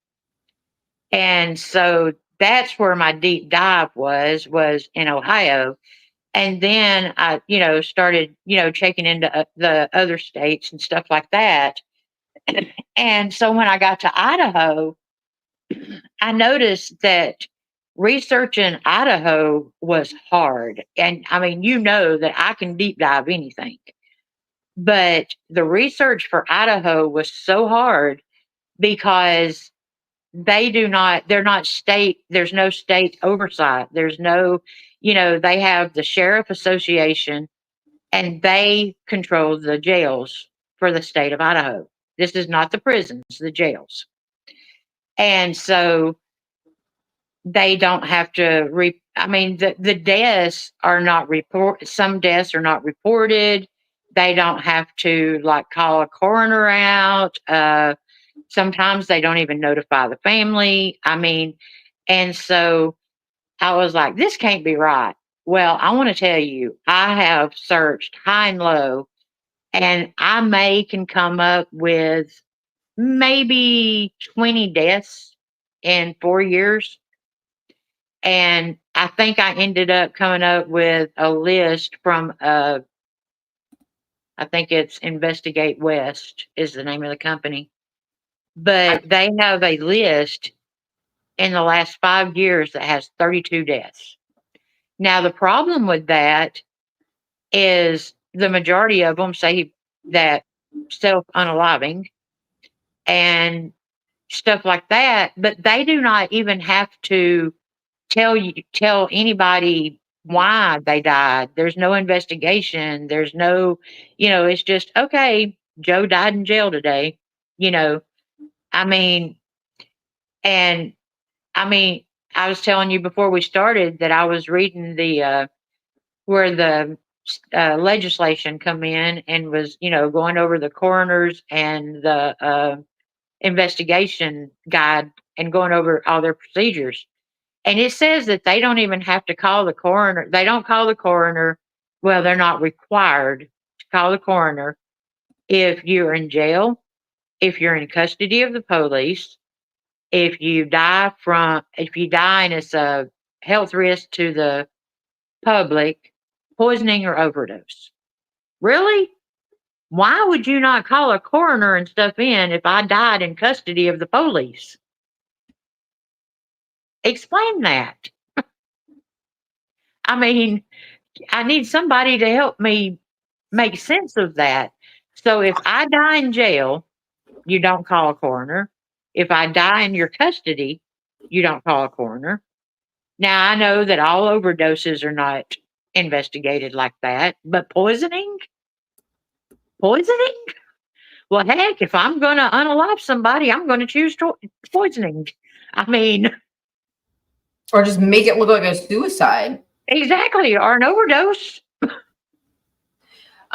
And so that's where my deep dive was in Ohio. And then I, started, checking into the other states and stuff like that. And so when I got to Idaho, I noticed that research in Idaho was hard. And I mean, that I can deep dive anything. But the research for Idaho was so hard because they're not state, there's no state oversight. There's no, they have the Sheriff Association and they control the jails for the state of Idaho. This is not the prisons, the jails. And so they don't have to the deaths are not some deaths are not reported. They don't have to call a coroner out. Sometimes they don't even notify the family. And so I was like, this can't be right. Well, I want to tell you, I have searched high and low, and I can come up with maybe 20 deaths in 4 years. And I think I ended up coming up with a list from, I think it's Investigate West is the name of the company. But they have a list in the last 5 years that has 32 deaths. Now, the problem with that is the majority of them say that self-unaliving and stuff like that, but they do not even have to tell anybody why they died. There's no investigation. There's no, it's just, okay, Joe died in jail today. And I was telling you before we started that I was reading where the legislation come in and was, going over the coroners and the investigation guide and going over all their procedures. And it says that they don't even have to call the coroner. They don't call the coroner. Well, they're not required to call the coroner if you're in jail, if you're in custody of the police, if you die and it's a health risk to the public, poisoning or overdose. Really? Why would you not call a coroner and stuff in if I died in custody of the police? Explain that. I need somebody to help me make sense of that. So if I die in jail, you don't call a coroner. If I die in your custody, you don't call a coroner. Now, I know that all overdoses are not investigated like that, but poisoning? Poisoning? Well, heck, if I'm going to unalive somebody, I'm going to choose poisoning. Or just make it look like a suicide. Exactly, or an overdose.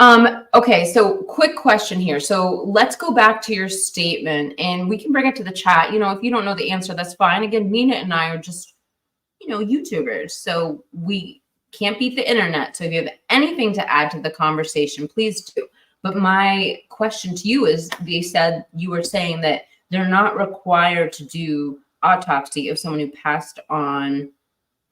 Okay, so quick question here. So let's go back to your statement and we can bring it to the chat. You know, if you don't know the answer, that's fine. Again, Nina and I are just, you know, YouTubers. So we can't beat the internet. So if you have anything to add to the conversation, please do. But my question to you is, you were saying that they're not required to do autopsy of someone who passed on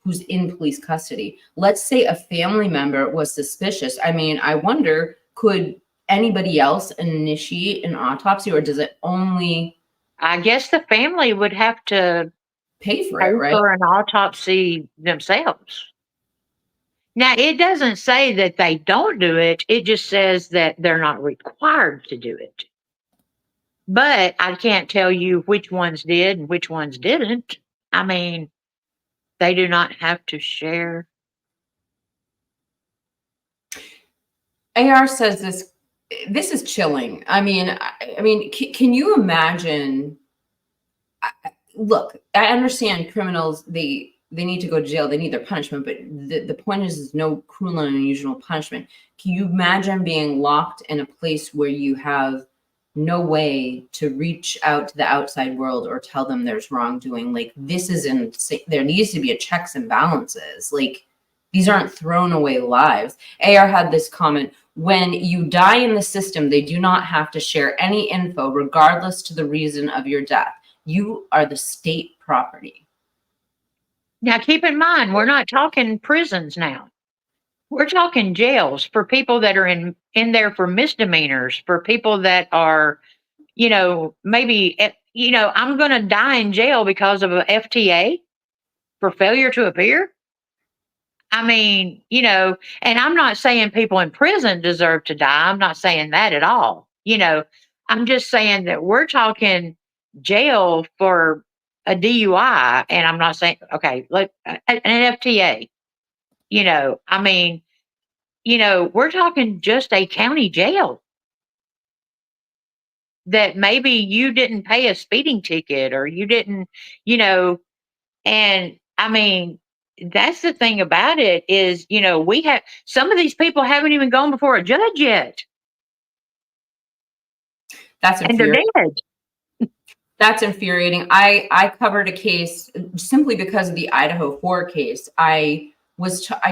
who's in police custody. Let's say a family member was suspicious. I mean, I wonder, could anybody else initiate an autopsy, or does it only I guess the family would have to pay for pay it, right? for an autopsy themselves. Now, it doesn't say that they don't do it. It just says that they're not required to do it. But I can't tell you which ones did and which ones didn't. I mean, they do not have to share. AR says this is chilling. I mean, can you imagine? Look, I understand criminals, they need to go to jail, they need their punishment, but the point is no cruel and unusual punishment. Can you imagine being locked in a place where you have no way to reach out to the outside world or tell them there's wrongdoing? Like, this is insane. There needs to be a checks and balances. Like, these aren't thrown away lives. AR had this comment: when you die in the system, they do not have to share any info regardless to the reason of your death. You are the state property. Now, keep in mind, we're not talking prisons now. We're talking jails for people that are in there for misdemeanors, for people that are, you know, maybe, you know, I'm going to die in jail because of a FTA for failure to appear. I mean, you know, and I'm not saying people in prison deserve to die. I'm not saying that at all. You know, I'm just saying that we're talking jail for a DUI, and I'm not saying, okay, look, an FTA. You know, I mean, you know, we're talking just a county jail that maybe you didn't pay a speeding ticket or you didn't, you know, and I mean, that's the thing about it is, you know, we have some of these people haven't even gone before a judge yet. That's And they're infuriating. dead. That's infuriating. I covered a case simply because of the Idaho4 case. I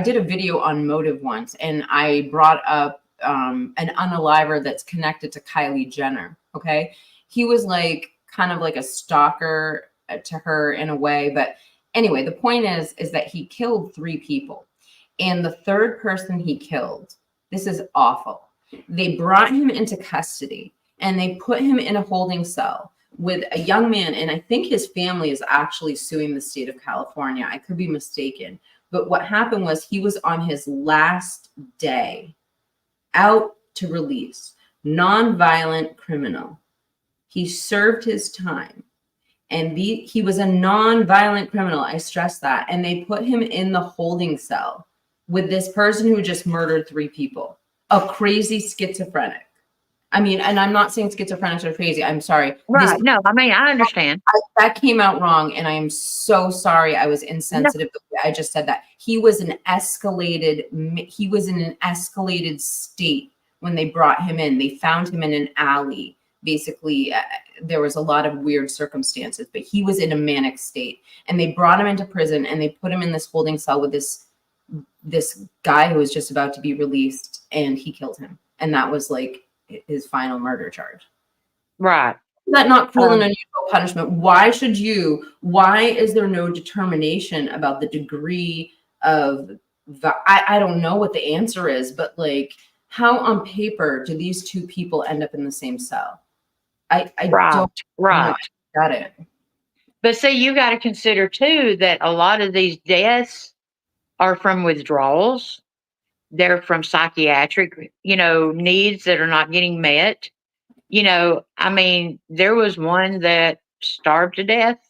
did a video on motive once, and I brought up an unaliver that's connected to Kylie Jenner. Okay, he was like kind of like a stalker to her in a way, but anyway, the point is that he killed 3 people, and the third person he killed. This is awful. They brought him into custody and they put him in a holding cell with a young man, and I think his family is actually suing the state of California. I could be mistaken. But what happened was he was on his last day out to release, nonviolent criminal. He served his time, and he was a nonviolent criminal. I stress that. And they put him in the holding cell with this person who just murdered 3 people, a crazy schizophrenic. I mean, and I'm not saying schizophrenics are crazy. I'm sorry. Right. No, I mean, I understand. That came out wrong, and I am so sorry. I was No, insensitive. I just said that. He was in an escalated state when they brought him in. They found him in an alley. Basically, there was a lot of weird circumstances, but he was in a manic state, and they brought him into prison, and they put him in this holding cell with this guy who was just about to be released, and he killed him. And that was like his final murder charge. right. Is that not cruel and unusual punishment? Why is there no determination about the degree of I don't know what the answer is, but like, how on paper do these 2 people end up in the same cell? I Right. don't Right. got it. But see, you got to consider too that a lot of these deaths are from withdrawals. They're from psychiatric, you know, needs that are not getting met. You know, I mean, there was one that starved to death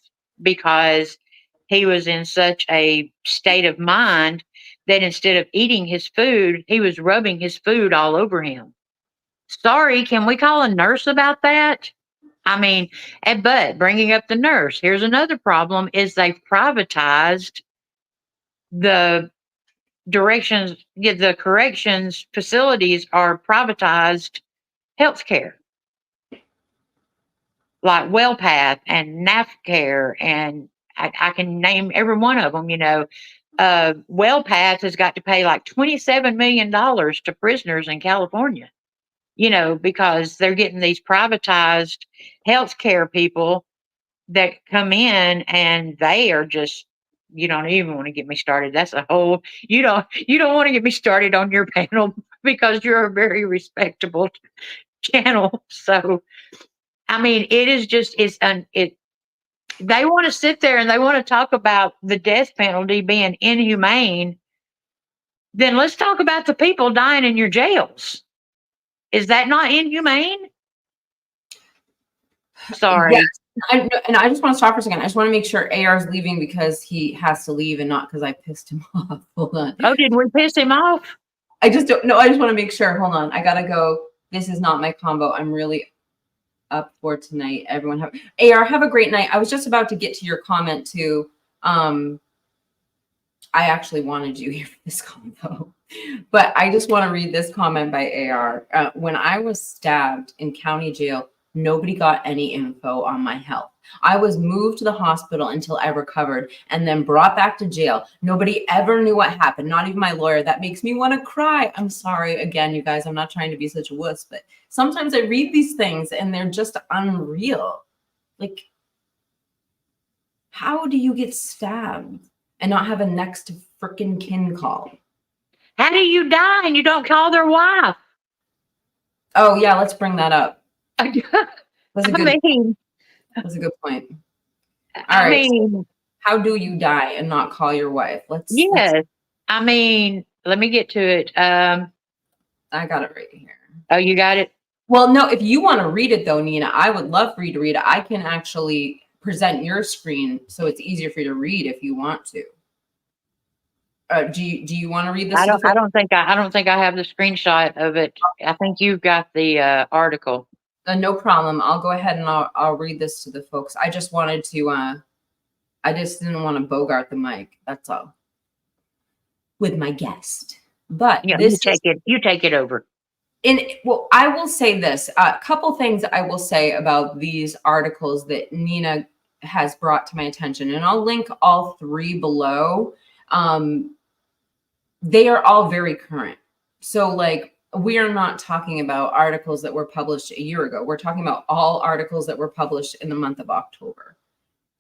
because he was in such a state of mind that instead of eating his food, he was rubbing his food all over him. Sorry, can we call a nurse about that? I mean, but bringing up the nurse, here's another problem is they've privatized the the corrections facilities are privatized healthcare, like WellPath and NAFCare, and I can name every one of them. WellPath has got to pay like $27 million to prisoners in California, because they're getting these privatized healthcare people that come in, and they are just, you don't even want to get me started. That's a whole, you don't want to get me started on your panel because you're a very respectable channel. So, I mean, it is just, they want to sit there and they want to talk about the death penalty being inhumane. Then let's talk about the people dying in your jails. Is that not inhumane? Sorry. Yes. And I just want to stop for a second. I just want to make sure AR is leaving because he has to leave and not because I pissed him off. Hold on. Oh, did we piss him off? I just don't know. I just want to make sure. Hold on. I gotta go. This is not my combo. I'm really up for tonight. Everyone have a great night. I was just about to get to your comment too. I actually wanted you here for this combo, but I just want to read this comment by AR. When I was stabbed in county jail, nobody got any info on my health. I was moved to the hospital until I recovered and then brought back to jail. Nobody ever knew what happened, not even my lawyer. That makes me want to cry. I'm sorry. Again, you guys, I'm not trying to be such a wuss, but sometimes I read these things and they're just unreal. Like, how do you get stabbed and not have a next freaking kin call? How do you die and you don't call their wife? Oh, yeah, let's bring that up. That's a good point. All right. So how do you die and not call your wife? I mean, let me get to it. I got it right here. Oh, you got it? Well, no, if you want to read it though, Nina, I would love for you to read it. I can actually present your screen so it's easier for you to read if you want to. Do you want to read this? I don't think I have the screenshot of it. I think you've got the article. No problem. I'll go ahead and I'll read this to the folks. I just wanted to, I just didn't want to bogart the mic. That's all. With my guest. But you take it over. Well, I will say this. A couple things I will say about these articles that Nina has brought to my attention, and I'll link all three below. They are all very current. So like, we are not talking about articles that were published a year ago. We're talking about all articles that were published in the month of October.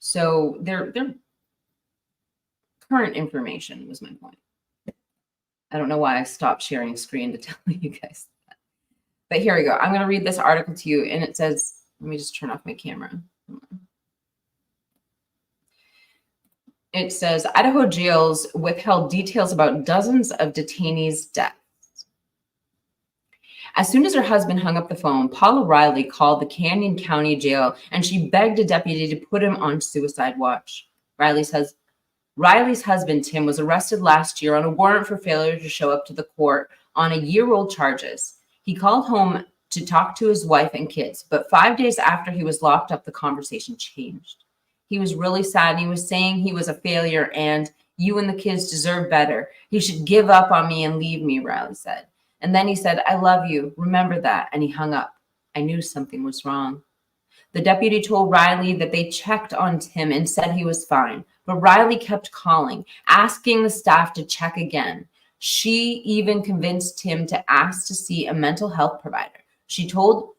So they're current information was my point. I don't know why I stopped sharing screen to tell you guys that. But here we go. I'm going to read this article to you, and it says, let me just turn off my camera. It says, Idaho jails withheld details about dozens of detainees' deaths. As soon as her husband hung up the phone, Paula Riley called the Canyon County Jail and she begged a deputy to put him on suicide watch. Riley's husband, Tim, was arrested last year on a warrant for failure to show up to the court on a year-old charges. He called home to talk to his wife and kids, but 5 days after he was locked up, the conversation changed. He was really sad, and he was saying he was a failure and you and the kids deserve better. He should give up on me and leave me, Riley said. And then he said, I love you. Remember that. And he hung up. I knew something was wrong. The deputy told Riley that they checked on Tim and said he was fine. But Riley kept calling, asking the staff to check again. She even convinced Tim to ask to see a mental health provider. He told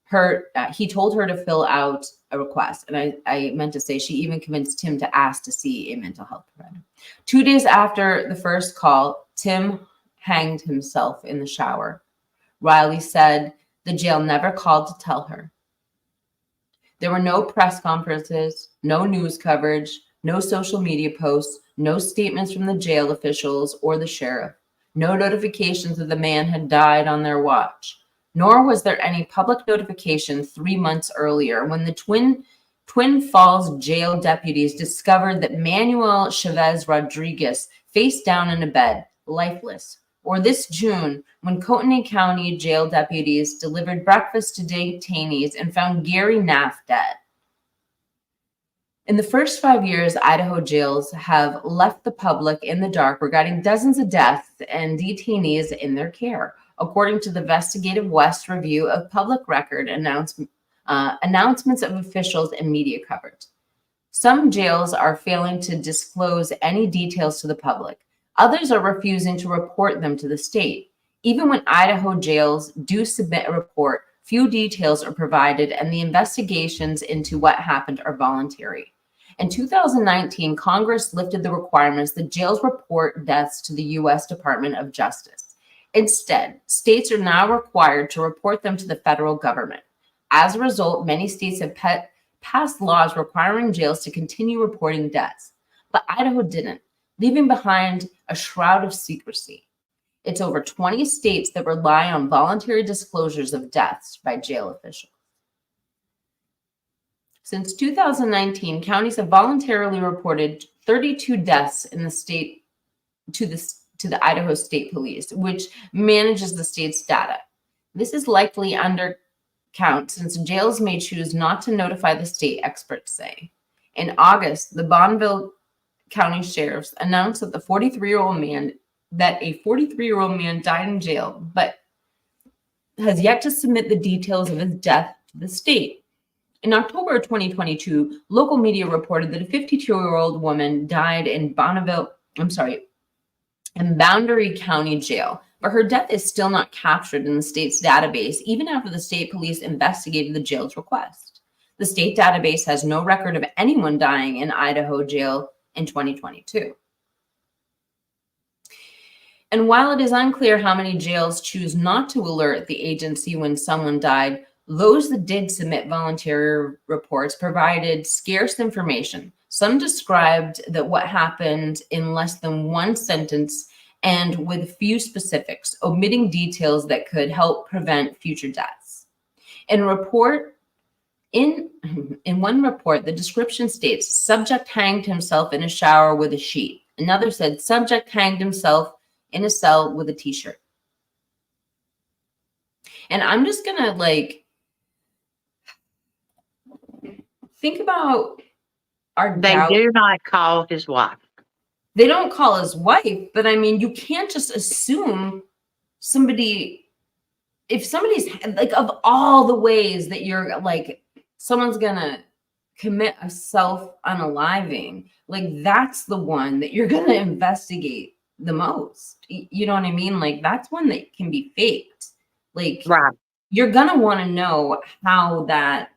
her to fill out a request. And I meant to say she even convinced Tim to ask to see a mental health provider. 2 days after the first call, Tim hanged himself in the shower. Riley said the jail never called to tell her. There were no press conferences, no news coverage, no social media posts, no statements from the jail officials or the sheriff, no notifications that the man had died on their watch, nor was there any public notification 3 months earlier when the Twin Falls jail deputies discovered that Manuel Chavez Rodriguez faced down in a bed, lifeless. Or this June, when Detainee County jail deputies delivered breakfast to detainees and found Gary Naff dead. In the first 5 years, Idaho jails have left the public in the dark regarding dozens of deaths and detainees in their care, according to the Investigative West Review of Public Record announcements of officials and media coverage. Some jails are failing to disclose any details to the public. Others are refusing to report them to the state. Even when Idaho jails do submit a report, few details are provided, and the investigations into what happened are voluntary. In 2019, Congress lifted the requirements that jails report deaths to the U.S. Department of Justice. Instead, states are now required to report them to the federal government. As a result, many states have passed laws requiring jails to continue reporting deaths, but Idaho didn't, leaving behind a shroud of secrecy. It's over 20 states that rely on voluntary disclosures of deaths by jail officials. Since 2019, counties have voluntarily reported 32 deaths in the state to the Idaho State Police, which manages the state's data. This is likely undercount since jails may choose not to notify the state, experts say. In August, the Bonneville County Sheriffs announced that a 43-year-old man died in jail, but has yet to submit the details of his death to the state. In October of 2022, local media reported that a 52-year-old woman died in Boundary County Jail, but her death is still not captured in the state's database, even after the state police investigated the jail's request. The state database has no record of anyone dying in Idaho jail in 2022. And while it is unclear how many jails choose not to alert the agency when someone died, those that did submit voluntary reports provided scarce information. Some described that what happened in less than one sentence and with few specifics, omitting details that could help prevent future deaths. In one report, the description states, subject hanged himself in a shower with a sheet. Another said, subject hanged himself in a cell with a t-shirt. And I'm just gonna think about our doubt. They do not call his wife. They don't call his wife, but I mean, you can't just assume somebody, if somebody's like, of all the ways that you're like, someone's gonna commit a self-unaliving, like that's the one that you're gonna investigate the most. You know what I mean? Like that's one that can be faked. Like Right. You're gonna want to know how that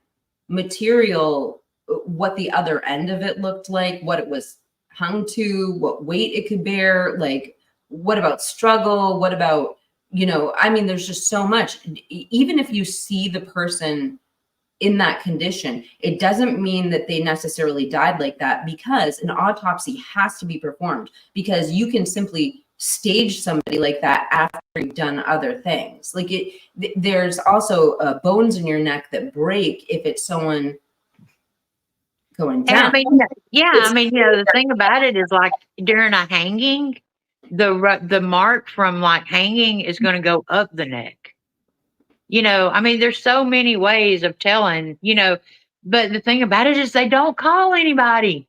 material, what the other end of it looked like, what it was hung to, what weight it could bear, like what about struggle, what about, I mean, there's just so much. Even if you see the person in that condition, it doesn't mean that they necessarily died like that, because an autopsy has to be performed, because you can simply stage somebody like that after you've done other things. Like there's also bones in your neck that break if it's someone going down. And I mean, the thing about it is, like during a hanging, the mark from like hanging is going to go up the neck. I mean, there's so many ways of telling, but the thing about it is they don't call anybody.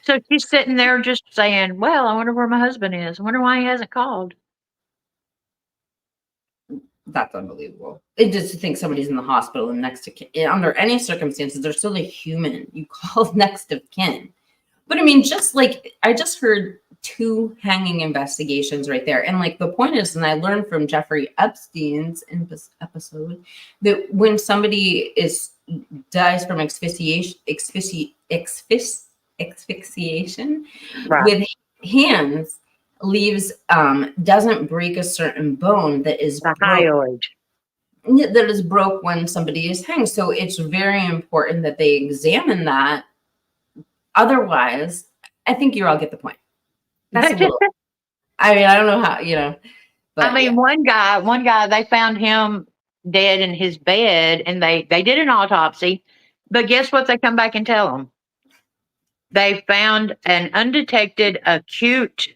So she's sitting there just saying, well, I wonder where my husband is. I wonder why he hasn't called. That's unbelievable. It just to think somebody's in the hospital and next to kin. Under any circumstances, they're still a human. You call next of kin. But I mean, just like I just heard 2 hanging investigations right there. And like the point is, and I learned from Jeffrey Epstein's in this episode, that when somebody dies from asphyxiation Right. with hands, leaves doesn't break a certain bone that is The hyoid. that is broke when somebody is hanged. So it's very important that they examine that. Otherwise, I think you all get the point. I mean, I don't know how, but I mean, yeah. one guy, they found him dead in his bed, and they did an autopsy, but guess what? They come back and tell him they found an undetected acute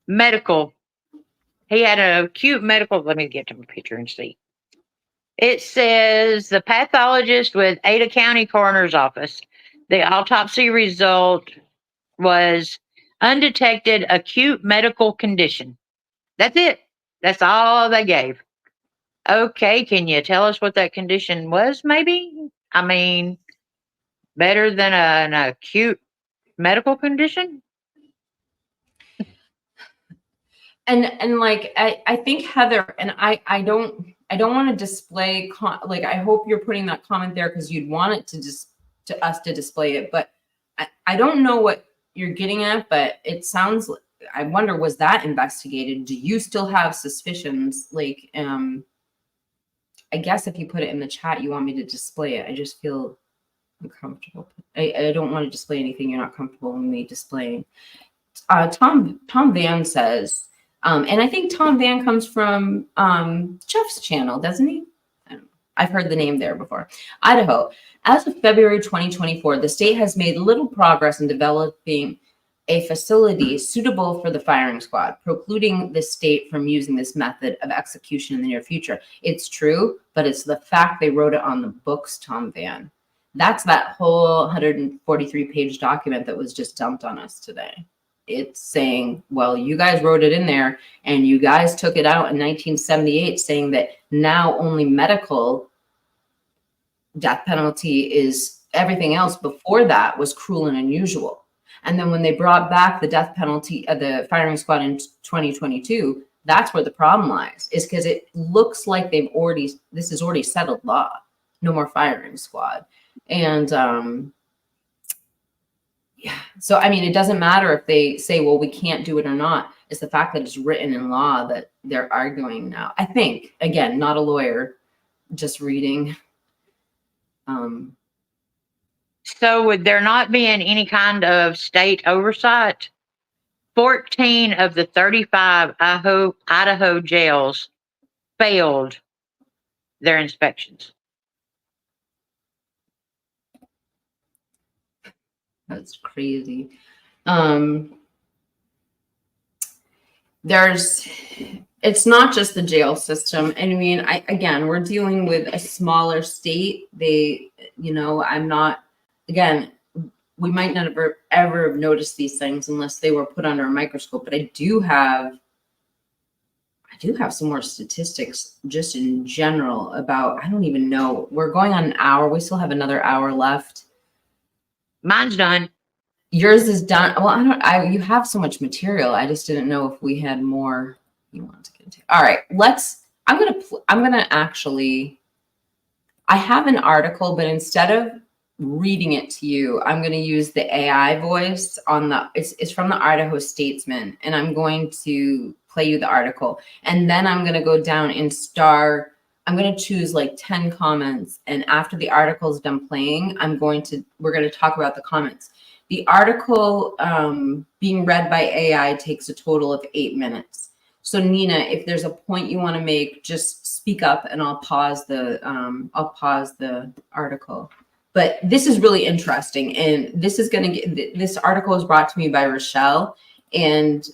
medical. He had an acute medical. Let me get to my picture and see. It says the pathologist with Ada County Coroner's Office. The autopsy result was undetected acute medical condition. That's it. That's all they gave. Okay, can you tell us what that condition was, maybe? I mean, better than an acute medical condition? And like I think Heather, and I don't want to display like, I hope you're putting that comment there because you'd want it to just to us to display it, but I don't know what you're getting at, but it sounds, I wonder, was that investigated? Do you still have suspicions? Like, I guess if you put it in the chat, you want me to display it. I just feel uncomfortable. I don't want to display anything you're not comfortable with me displaying. Tom Van says, and I think Tom Van comes from Jeff's channel, doesn't he? I've heard the name there before. Idaho. As of February 2024, the state has made little progress in developing a facility suitable for the firing squad, precluding the state from using this method of execution in the near future. It's true, but it's the fact they wrote it on the books, Tom Van. That's that whole 143-page document that was just dumped on us today. It's saying, well, you guys wrote it in there and you guys took it out in 1978 saying that now only medical death penalty is, everything else before that was cruel and unusual. And then when they brought back the death penalty of the firing squad in 2022, that's where the problem lies, is because it looks like this is already settled law. No more firing squad. And yeah, so I mean, it doesn't matter if they say, well, we can't do it or not. It's the fact that it's written in law that they're arguing now. I think, again, not a lawyer, just reading. So would there not be any kind of state oversight? 14 of the 35 Idaho jails failed their inspections. That's crazy. It's not just the jail system. I mean, again, we're dealing with a smaller state. I'm not, again, we might not ever have noticed these things unless they were put under a microscope, but I do have some more statistics just in general about, I don't even know, we're going on an hour. We still have another hour left. Mine's done. Yours is done. Well, you have so much material. I just didn't know if we had more you want to get into. All right, I'm going to actually, I have an article, but instead of reading it to you, I'm going to use the AI voice on it's from the Idaho Statesman, and I'm going to play you the article. And then I'm going to go down and I'm going to choose like 10 comments. And after the article is done playing, we're going to talk about the comments. The article being read by AI takes a total of 8 minutes. So Nina, if there's a point you want to make, just speak up and I'll pause the article. But this is really interesting. And this article is brought to me by Rochelle, and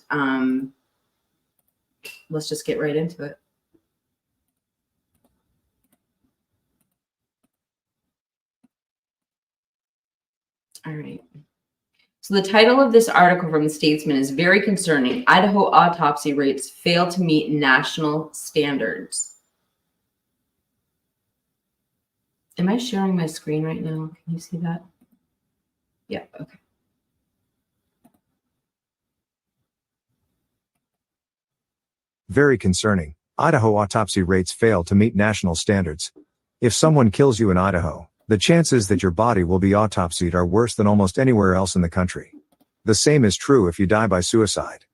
let's just get right into it. All right. So the title of this article from the Statesman is very concerning. Idaho autopsy rates fail to meet national standards. Am I sharing my screen right now? Can you see that? Yeah, okay. Very concerning. Idaho autopsy rates fail to meet national standards. If someone kills you in Idaho, the chances that your body will be autopsied are worse than almost anywhere else in the country. The same is true if you die by suicide.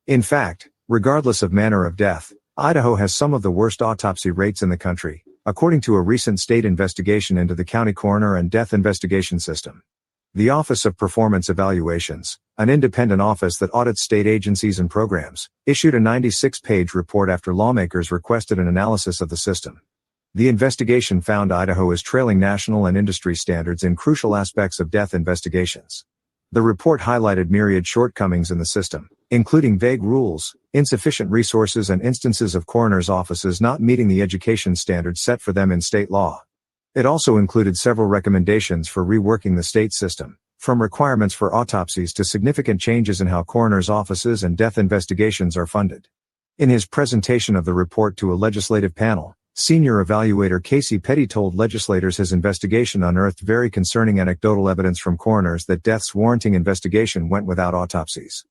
In fact, regardless of manner of death, Idaho has some of the worst autopsy rates in the country, according to a recent state investigation into the county coroner and death investigation system. The Office of Performance Evaluations, an independent office that audits state agencies and programs, issued a 96-page report after lawmakers requested an analysis of the system. The investigation found Idaho is trailing national and industry standards in crucial aspects of death investigations. The report highlighted myriad shortcomings in the system, including vague rules, insufficient resources, and instances of coroners' offices not meeting the education standards set for them in state law. It also included several recommendations for reworking the state system, from requirements for autopsies to significant changes in how coroners' offices and death investigations are funded. In his presentation of the report to a legislative panel, Senior Evaluator Casey Petty told legislators his investigation unearthed very concerning anecdotal evidence from coroners that deaths warranting investigation went without autopsies.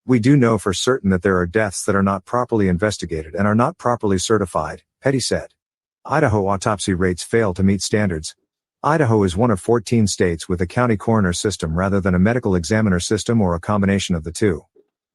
We do know for certain that there are deaths that are not properly investigated and are not properly certified, Petty said. Idaho autopsy rates fail to meet standards. Idaho is one of 14 states with a county coroner system rather than a medical examiner system or a combination of the two.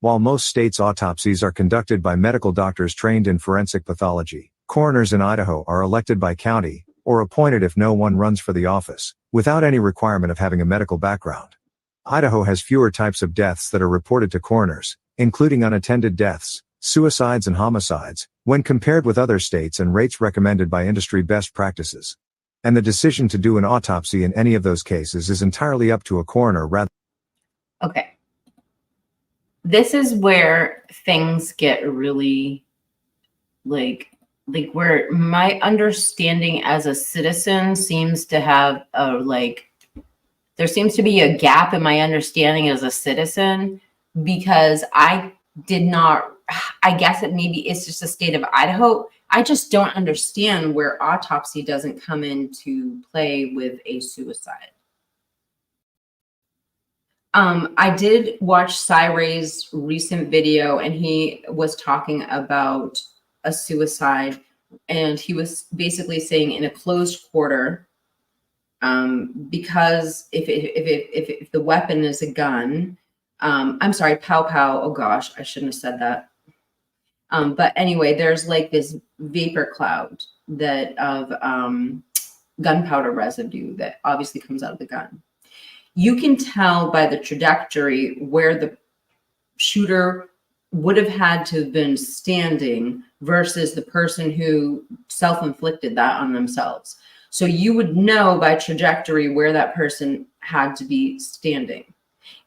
While most states' autopsies are conducted by medical doctors trained in forensic pathology, coroners in Idaho are elected by county, or appointed if no one runs for the office, without any requirement of having a medical background. Idaho has fewer types of deaths that are reported to coroners, including unattended deaths, suicides and homicides, when compared with other states and rates recommended by industry best practices. And the decision to do an autopsy in any of those cases is entirely up to a coroner rather. Okay. This is where things get really like where my understanding as a citizen seems to have there seems to be a gap in my understanding as a citizen, because I guess maybe it's just the state of Idaho. I just don't understand where autopsy doesn't come into play with a suicide. I did watch Ray's recent video, and he was talking about a suicide, and he was basically saying in a closed quarter, because if the weapon is a gun, I'm sorry, pow pow. Oh gosh, I shouldn't have said that. But anyway, there's like this vapor cloud that of gunpowder residue that obviously comes out of the gun. You can tell by the trajectory where the shooter would have had to have been standing versus the person who self-inflicted that on themselves. So you would know by trajectory where that person had to be standing.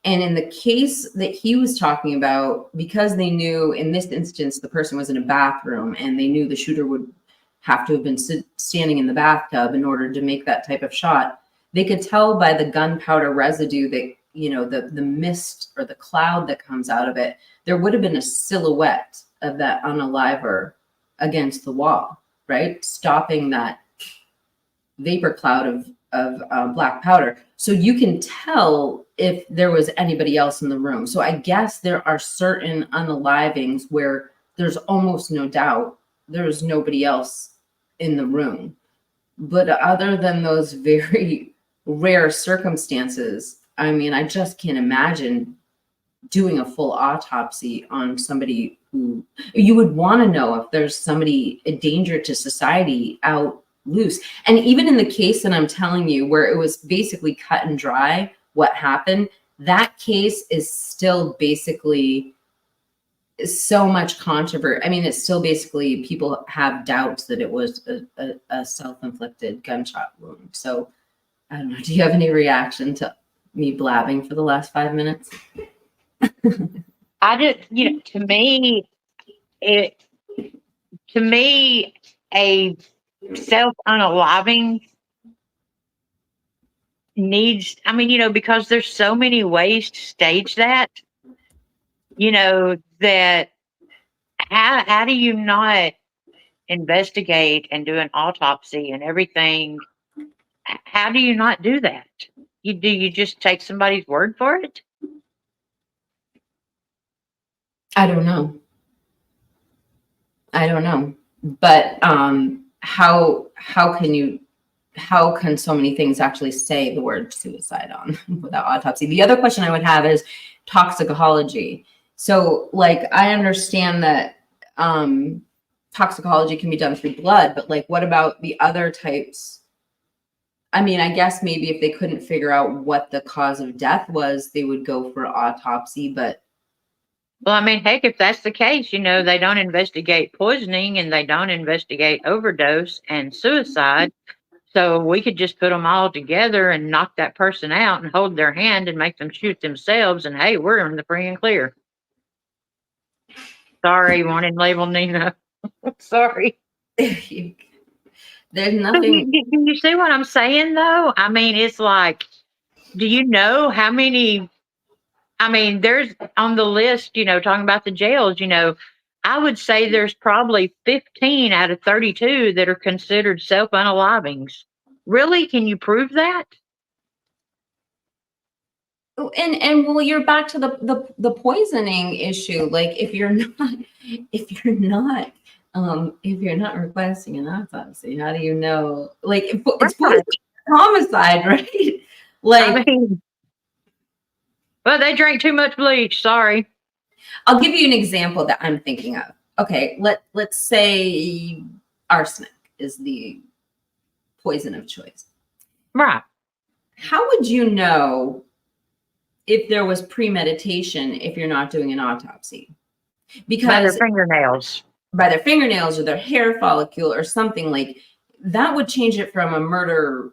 And in the case that he was talking about, because they knew in this instance the person was in a bathroom and they knew the shooter would have to have been standing in the bathtub in order to make that type of shot, they could tell by the gunpowder residue that, you know, the mist or the cloud that comes out of it, there would have been a silhouette of that unaliver against the wall, right? Stopping that vapor cloud of black powder. So you can tell if there was anybody else in the room. So I guess there are certain unalivings where there's almost no doubt there was nobody else in the room. But other than those very rare circumstances, I mean, I just can't imagine doing a full autopsy on somebody who you would want to know if there's somebody a danger to society out loose. And even in the case that I'm telling you, where it was basically cut and dry what happened, that case is still basically so much controversy. I mean, it's still basically people have doubts that it was a self-inflicted gunshot wound. So I don't know. Do you have any reaction to me blabbing for the last 5 minutes? I just, you know, to me, a self-unaliving needs, I mean, you know, because there's so many ways to stage that, you know, that how do you not investigate and do an autopsy and everything? How do you not do that? Do you just take somebody's word for it? I don't know. But how can so many things actually say the word suicide on without autopsy? The other question I would have is toxicology. So like, I understand that toxicology can be done through blood, but like, what about the other types? I mean, I guess maybe if they couldn't figure out what the cause of death was, they would go for autopsy, but. Well, I mean, heck, if that's the case, you know, they don't investigate poisoning and they don't investigate overdose and suicide. So we could just put them all together and knock that person out and hold their hand and make them shoot themselves. And hey, we're in the free and clear. Sorry, wanted label Nina. Sorry. There's So nothing. do you see what I'm saying, though? I mean, it's like, do you know how many? I mean, there's on the list, talking about the jails, I would say there's probably 15 out of 32 that are considered self-unalivings. Really? Can you prove that? And well, you're back to the poisoning issue. Like if you're not if you're not requesting an autopsy, how do you know? Like it's poison, Right. homicide, right? I Like mean, well, they drank too much bleach. Sorry. I'll give you an example that I'm thinking of. Okay, let's say arsenic is the poison of choice. Right. How would you know if there was premeditation if you're not doing an autopsy? By their Because fingernails. by their fingernails or their hair follicle or something, like that would change it from a murder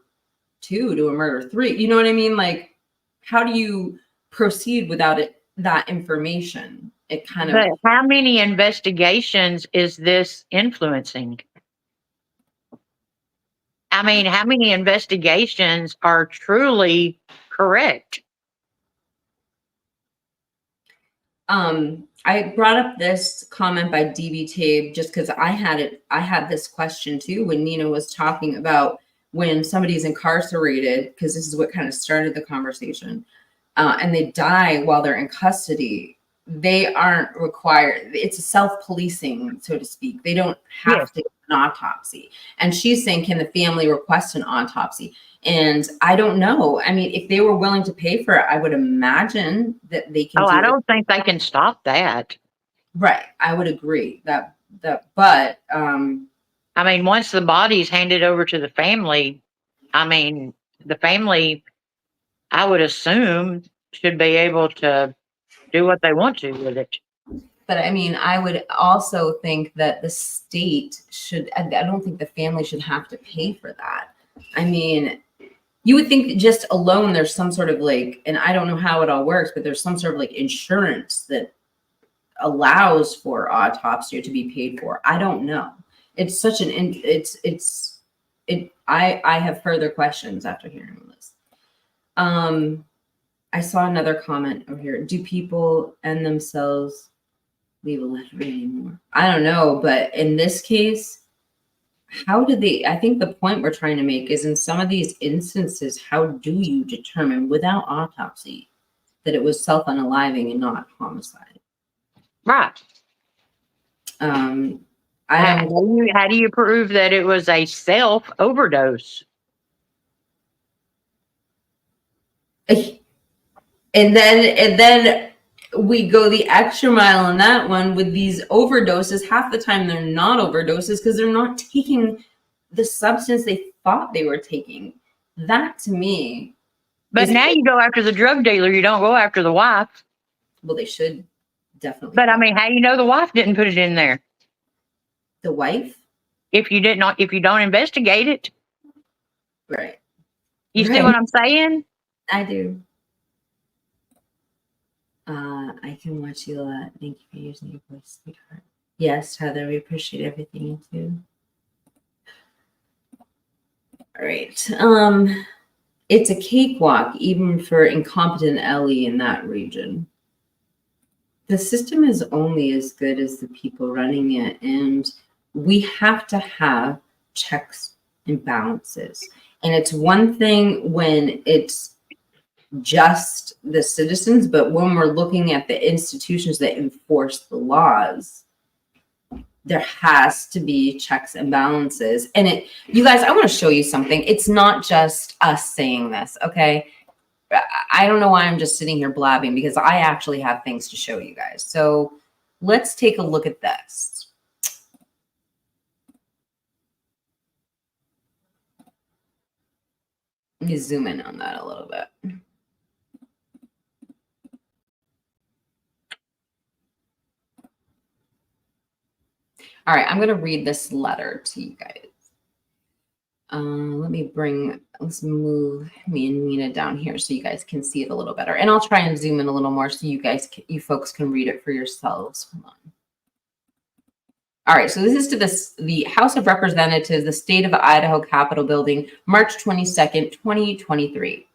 2 to a murder 3. You know what I mean? Like, how do you proceed without that information? It kind of, But how many investigations is this influencing? I mean, how many investigations are truly correct? I brought up this comment by DB Tabe just because I had this question too when Nina was talking about when somebody's incarcerated, because this is what kind of started the conversation, and they die while they're in custody. They aren't required. It's a self-policing, so to speak. They don't Yes. have to get an autopsy. And she's saying, can the family request an autopsy? And I don't know. I mean, if they were willing to pay for it, I would imagine that they can Oh, do I it. don't think they can stop that. Right. I would agree but I mean, once the body's handed over to the family, I mean, the family, I would assume, should be able to do what they want to with it. but I mean, I would also think that the state should, I don't think the family should have to pay for that. I mean, you would think just alone there's some sort of like, and I don't know how it all works, but there's some sort of like insurance that allows for autopsy to be paid for. I don't know. It's such an, I have further questions after hearing this. I saw another comment over here. Do people end themselves leave a letter anymore? I don't know, but in this case, how do they, I think the point we're trying to make is in some of these instances, how do you determine without autopsy that it was self-unaliving and not homicide? Right. I How don't, how do you prove that it was a self overdose? and then we go the extra mile on that one with these overdoses. Half the time they're not overdoses because they're not taking the substance they thought they were taking. That to me, But now you go after the drug dealer, you don't go after the wife. well, they should definitely. But I mean, how you know the wife didn't put it in there? The wife, If you don't investigate it. right? You see Right. what I'm saying? I do. I can watch you a lot. Thank you for using your voice, sweetheart. Yes, Heather, we appreciate everything you do. All right. It's a cakewalk, even for incompetent Ellie in that region. The system is only as good as the people running it, and we have to have checks and balances. And it's one thing when it's just the citizens, but when we're looking at the institutions that enforce the laws, there has to be checks and balances. And you guys, I want to show you something. It's not just us saying this, okay? I don't know why I'm just sitting here blabbing, because I actually have things to show you guys. So let's take a look at this. Let me zoom in on that a little bit. All right, I'm going to read this letter to you guys. Let's move me and Nina down here so you guys can see it a little better. And I'll try and zoom in a little more so you folks can read it for yourselves. Hold on. All right, so this is to the House of Representatives, the State of Idaho Capitol Building, March 22nd, 2023.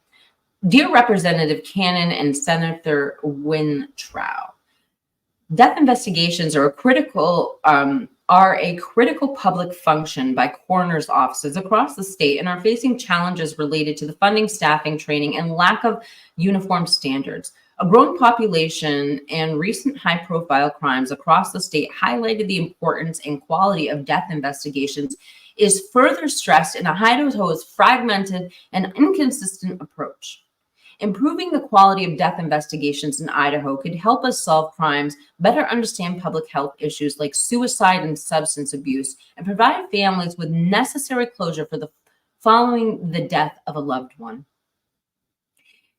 Dear Representative Cannon and Senator Wintrow, death investigations are a critical public function by coroners' offices across the state and are facing challenges related to the funding, staffing, training, and lack of uniform standards. A growing population and recent high-profile crimes across the state highlighted the importance and quality of death investigations is further stressed in Idaho's fragmented and inconsistent approach. Improving the quality of death investigations in Idaho could help us solve crimes, better understand public health issues like suicide and substance abuse, and provide families with necessary closure following the death of a loved one.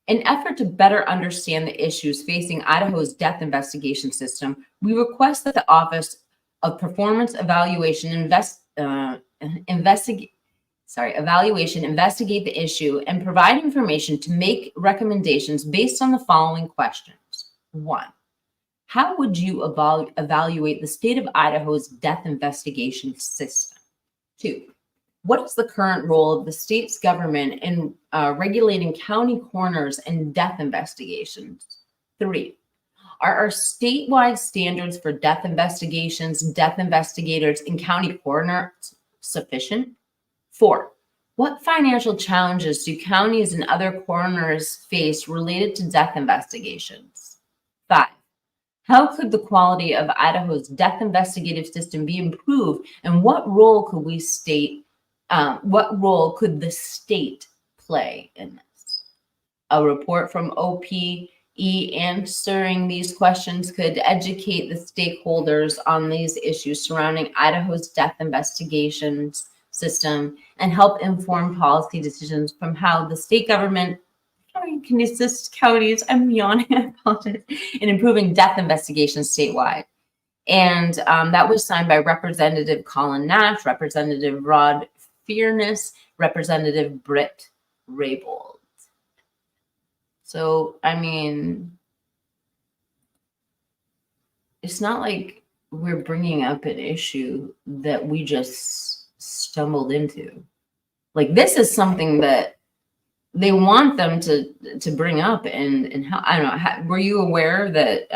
In an effort to better understand the issues facing Idaho's death investigation system, we request that the Office of Performance Evaluation investigate the issue and provide information to make recommendations based on the following questions. 1. How would you evaluate the state of Idaho's death investigation system? 2. What is the current role of the state's government in regulating county coroners and death investigations? 3. Are our statewide standards for death investigations, death investigators, and county coroners sufficient? 4. What financial challenges do counties and other coroners face related to death investigations? 5. How could the quality of Idaho's death investigative system be improved, and what role could the state play in this? A report from OPE answering these questions could educate the stakeholders on these issues surrounding Idaho's death investigations system and help inform policy decisions from how the state government can assist counties, I'm yawning, I apologize, in improving death investigations statewide. And that was signed by Representative Colin Nash, Representative Rod Fearness, Representative Britt Raybould. So, I mean, it's not like we're bringing up an issue that we just stumbled into. Like, this is something that they want them to bring up, and how, I don't know, were you aware that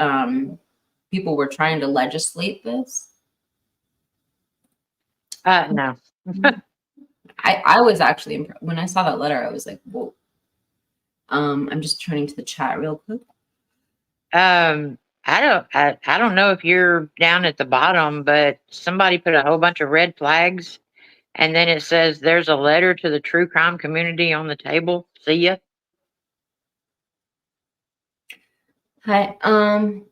people were trying to legislate this? No. I was actually impressed. When I saw that letter, I was like, whoa. I'm just turning to the chat real quick. I don't know if you're down at the bottom, but somebody put a whole bunch of red flags, and then it says there's a letter to the true crime community on the table. See ya. Hi. I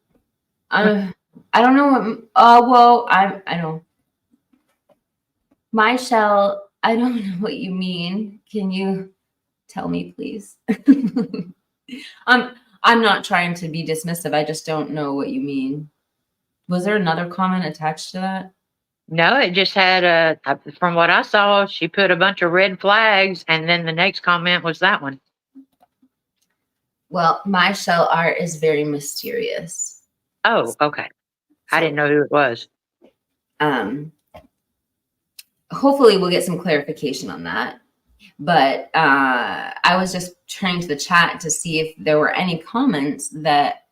don't know what. Well, I don't. Michelle, I don't know what you mean. Can you tell me, please? I'm not trying to be dismissive. I just don't know what you mean. Was there another comment attached to that? No, it just had from what I saw, she put a bunch of red flags, and then the next comment was that one. Well, Michelle art is very mysterious. Oh, okay. I didn't know who it was. Hopefully we'll get some clarification on that. But I was just turning to the chat to see if there were any comments that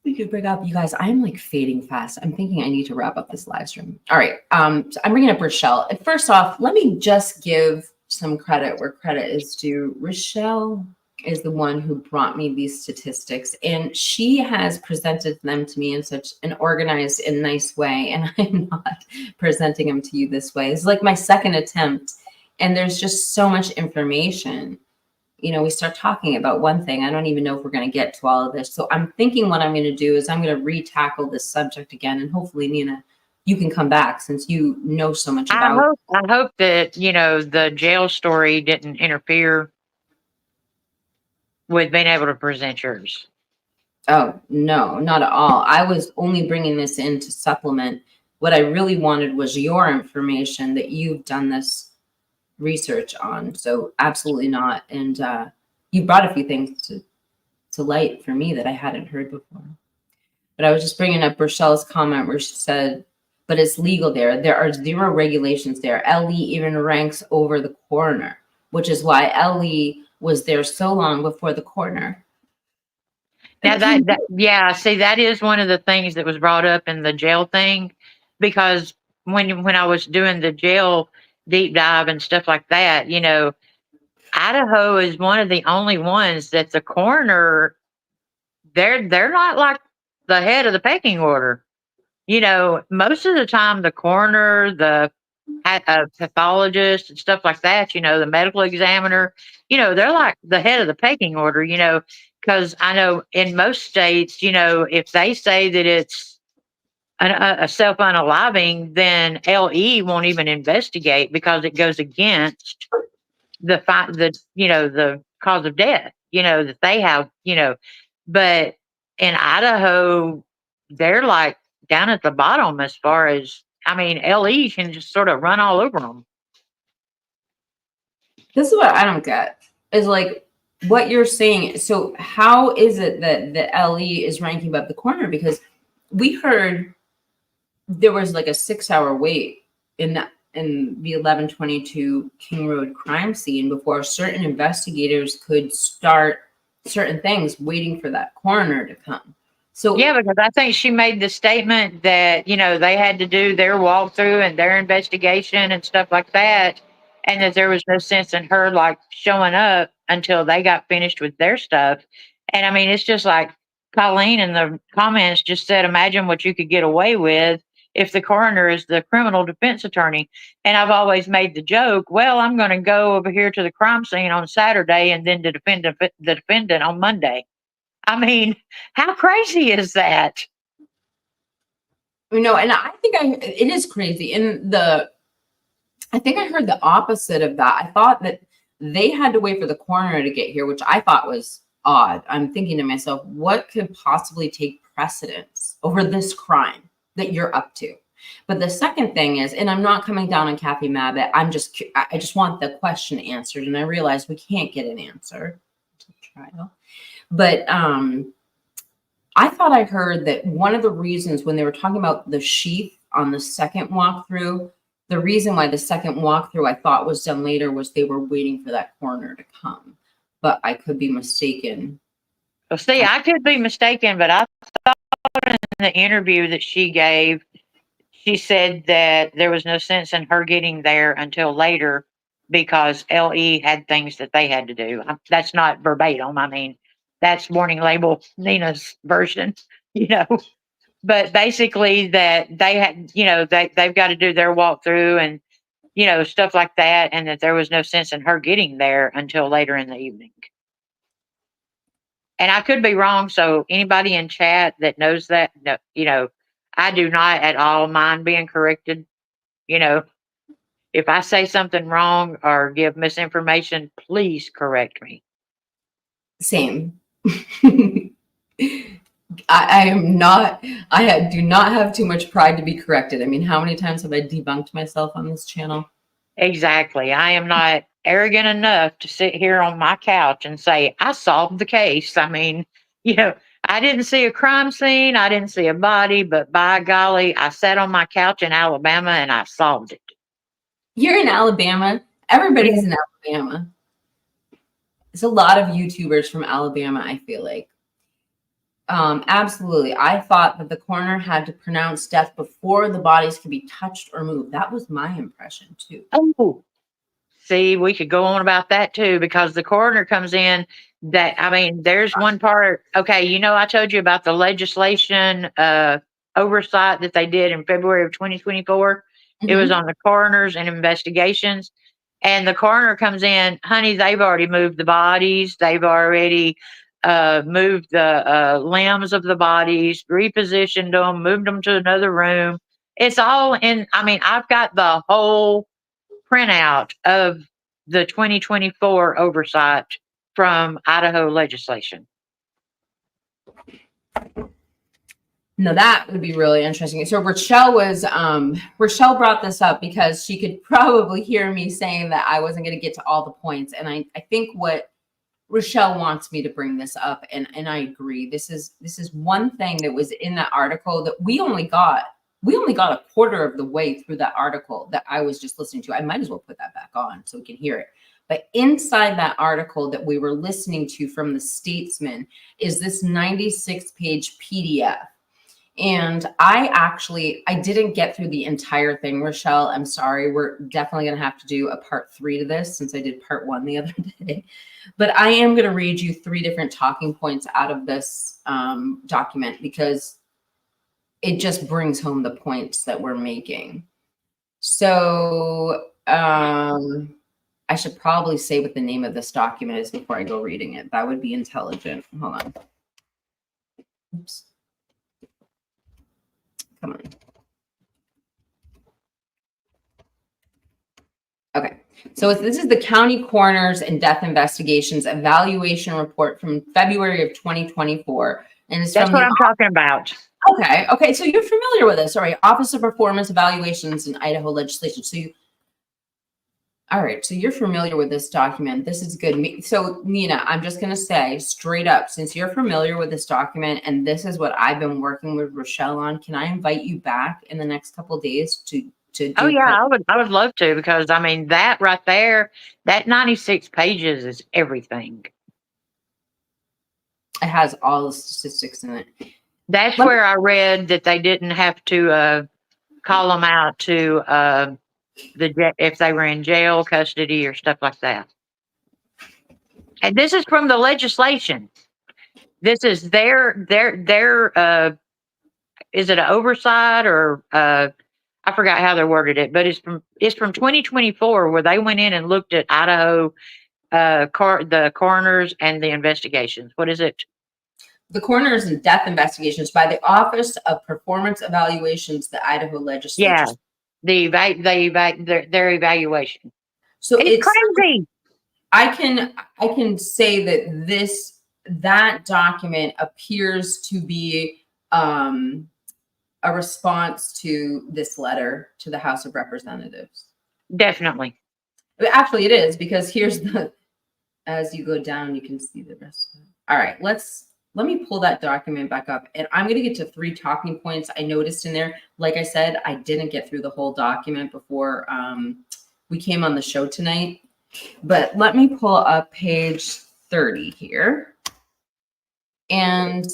we could bring up. You guys, I'm like fading fast. I'm thinking I need to wrap up this live stream. All right. So I'm bringing up Rochelle. First off, let me just give some credit where credit is due. Rochelle is the one who brought me these statistics, and she has presented them to me in such an organized and nice way. And I'm not presenting them to you this way. It's like my second attempt. And there's just so much information. You know, we start talking about one thing. I don't even know if we're going to get to all of this. So I'm thinking what I'm going to do is I'm going to re-tackle this subject again. And hopefully, Nina, you can come back since you know so much about it. I hope that, you know, the jail story didn't interfere with being able to present yours. Oh, no, not at all. I was only bringing this in to supplement. What I really wanted was your information that you've done this research on. So absolutely not. And you brought a few things to light for me that I hadn't heard before. But I was just bringing up Rochelle's comment where she said, but it's legal there. There are zero regulations there. LE even ranks over the coroner, which is why LE was there so long before the coroner. Now yeah, see, that is one of the things that was brought up in the jail thing, because when I was doing the jail deep dive and stuff like that, Idaho is one of the only ones that the coroner, they're not like the head of the pecking order. Most of the time, the coroner, the pathologist and stuff like that, the medical examiner, they're like the head of the pecking order, because I know in most states, if they say that it's a self unaliving, then LE won't even investigate because it goes against the cause of death, that they have, but in Idaho, they're like down at the bottom as far as, I mean, LE can just sort of run all over them. This is what I don't get is like what you're saying. So how is it that the LE is ranking above the coroner? Because we heard there was like a 6-hour wait in the 1122 King Road crime scene before certain investigators could start certain things, waiting for that coroner to come. So yeah, because I think she made the statement that, they had to do their walkthrough and their investigation and stuff like that, and that there was no sense in her like showing up until they got finished with their stuff. And I mean, it's just like Colleen in the comments just said, imagine what you could get away with if the coroner is the criminal defense attorney. And I've always made the joke, well, I'm going to go over here to the crime scene on Saturday and then to defend the defendant on Monday. I mean, how crazy is that? and I think it is crazy. I think I heard the opposite of that. I thought that they had to wait for the coroner to get here, which I thought was odd. I'm thinking to myself, what could possibly take precedence over this crime that you're up to? But the second thing is, and I'm not coming down on Kathy Mabbitt. I just want the question answered. And I realize we can't get an answer to the trial. But I thought I heard that one of the reasons when they were talking about the sheath on the second walkthrough, the reason why the second walkthrough I thought was done later was they were waiting for that coroner to come. But I could be mistaken. Well, see, I could be mistaken, but I thought in the interview that she gave, she said that there was no sense in her getting there until later because LE had things that they had to do. That's not verbatim. I mean, that's warning label Nina's version, But basically that they had, they've got to do their walkthrough and, stuff like that. And that there was no sense in her getting there until later in the evening. And I could be wrong. So anybody in chat that knows that, no, I do not at all mind being corrected. If I say something wrong or give misinformation, please correct me. Same. I am not, do not have too much pride to be corrected. I mean, how many times have I debunked myself on this channel? Exactly. I am not arrogant enough to sit here on my couch and say, I solved the case. I mean, I didn't see a crime scene. I didn't see a body, but by golly, I sat on my couch in Alabama and I solved it. You're in Alabama. Everybody's in Alabama. There's a lot of YouTubers from Alabama, I feel like. Absolutely. I thought that the coroner had to pronounce death before the bodies could be touched or moved. That was my impression too. Oh, see, we could go on about that too, because the coroner comes in there's one part. Okay. I told you about the legislation, oversight that they did in February of 2024. Mm-hmm. It was on the coroners and investigations. And the coroner comes in, honey, they've already moved the bodies. They've already moved the limbs of the bodies, repositioned them, moved them to another room. It's all in, I've got the whole printout of the 2024 oversight from Idaho legislation. No, that would be really interesting. So Rochelle brought this up because she could probably hear me saying that I wasn't going to get to all the points. And I think what Rochelle wants me to bring this up, and I agree. This is one thing that was in that article that we only got a quarter of the way through that article that I was just listening to. I might as well put that back on so we can hear it. But inside that article that we were listening to from the Statesman is this 96-page PDF. And I didn't get through the entire thing, Rochelle. I'm sorry. We're definitely going to have to do a part 3 to this since I did part 1 the other day. But I am going to read you 3 different talking points out of this document because it just brings home the points that we're making. So I should probably say what the name of this document is before I go reading it. That would be intelligent. Hold on. Oops. Come on. Okay. So this is the County Coroners and Death Investigations Evaluation Report from February of 2024. And it's That's from what I'm talking about. Okay. Okay. So you're familiar with this. All right. Office of Performance Evaluations in Idaho legislation. All right. So you're familiar with this document. This is good. So Nina, I'm just going to say straight up, since you're familiar with this document and this is what I've been working with Rochelle on, can I invite you back in the next couple of days to do? Oh yeah, I would love to, because I mean that right there, that 96 pages is everything. It has all the statistics in it. That's where I read that they didn't have to call them out to if they were in jail, custody, or stuff like that. And this is from the legislation. This is their is it an oversight or I forgot how they worded it, but it's from 2024, where they went in and looked at Idaho the coroners and the investigations. What is it? The Coroners and Death Investigations by the Office of Performance Evaluations, the Idaho legislature. Yeah, their evaluation. So it's crazy. I can say that that document appears to be a response to this letter to the House of Representatives. Definitely. Actually, it is, because here's as you go down, you can see the rest of it. All right, let me pull that document back up, and I'm going to get to 3 talking points I noticed in there. Like I said, I didn't get through the whole document before we came on the show tonight, but let me pull up page 30 here. And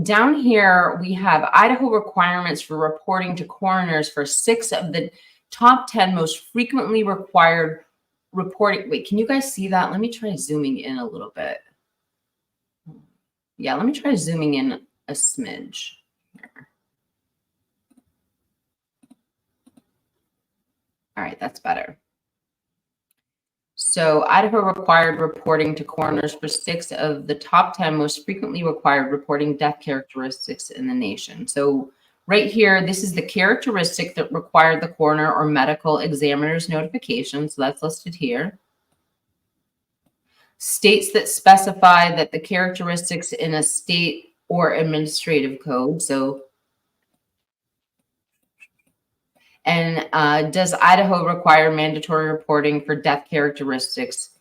down here, we have Idaho requirements for reporting to coroners for 6 of the top 10 most frequently required reporting. Wait, can you guys see that? Let me try zooming in a little bit. Yeah, let me try zooming in a smidge here. All right, that's better. So Idaho required reporting to coroners for 6 of the top 10 most frequently required reporting death characteristics in the nation. So right here, this is the characteristic that required the coroner or medical examiner's notification. So that's listed here. States that specify that the characteristics in a state or administrative code. So, and does Idaho require mandatory reporting for death characteristics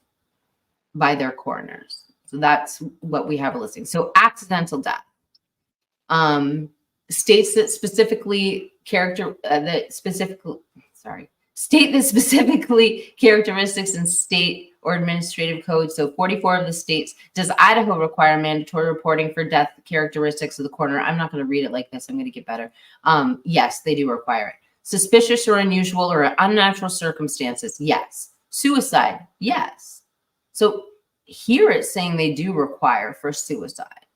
by their coroners? So that's what we have a listing. So accidental death. States that specifically state that specifically characteristics in state or administrative code. So 44 of the states. Does Idaho require mandatory reporting for death characteristics of the coroner? I'm not going to read it like this. I'm going to get better. Yes, they do require it. Suspicious or unusual or unnatural circumstances? Yes. Suicide? Yes. So here it's saying they do require for suicide.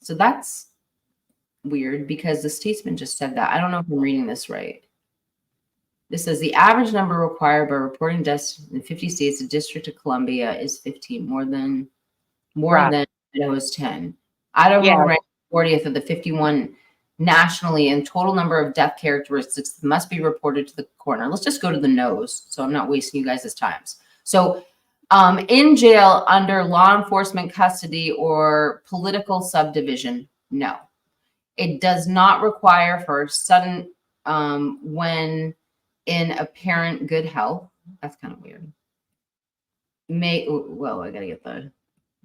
So that's weird, because the statesman just said that. I don't know if I'm reading this right. This says the average number required by reporting deaths in 50 states, the District of Columbia is 15, more than Idaho's 10. Idaho ranked 40th of the 51 nationally in total number of death characteristics that must be reported to the coroner. Let's just go to the nose, so I'm not wasting you guys' times. So in jail, under law enforcement custody or political subdivision, no. It does not require for sudden when in apparent good health. That's kind of weird. Well, I gotta get the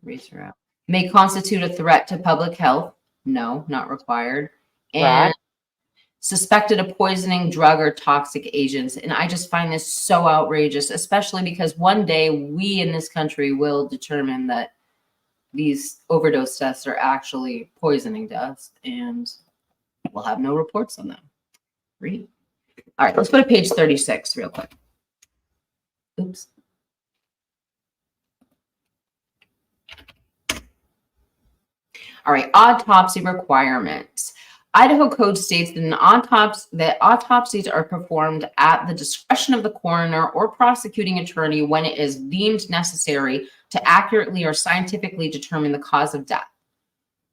eraser out. May constitute a threat to public health. No, not required. And Right. suspected of poisoning, drug, or toxic agents. And I just find this so outrageous, especially because one day we in this country will determine that these overdose deaths are actually poisoning deaths, and we'll have no reports on them. Read. All right, let's go to page 36 real quick. Oops. All right, autopsy requirements. Idaho code states that autopsies are performed at the discretion of the coroner or prosecuting attorney when it is deemed necessary to accurately or scientifically determine the cause of death.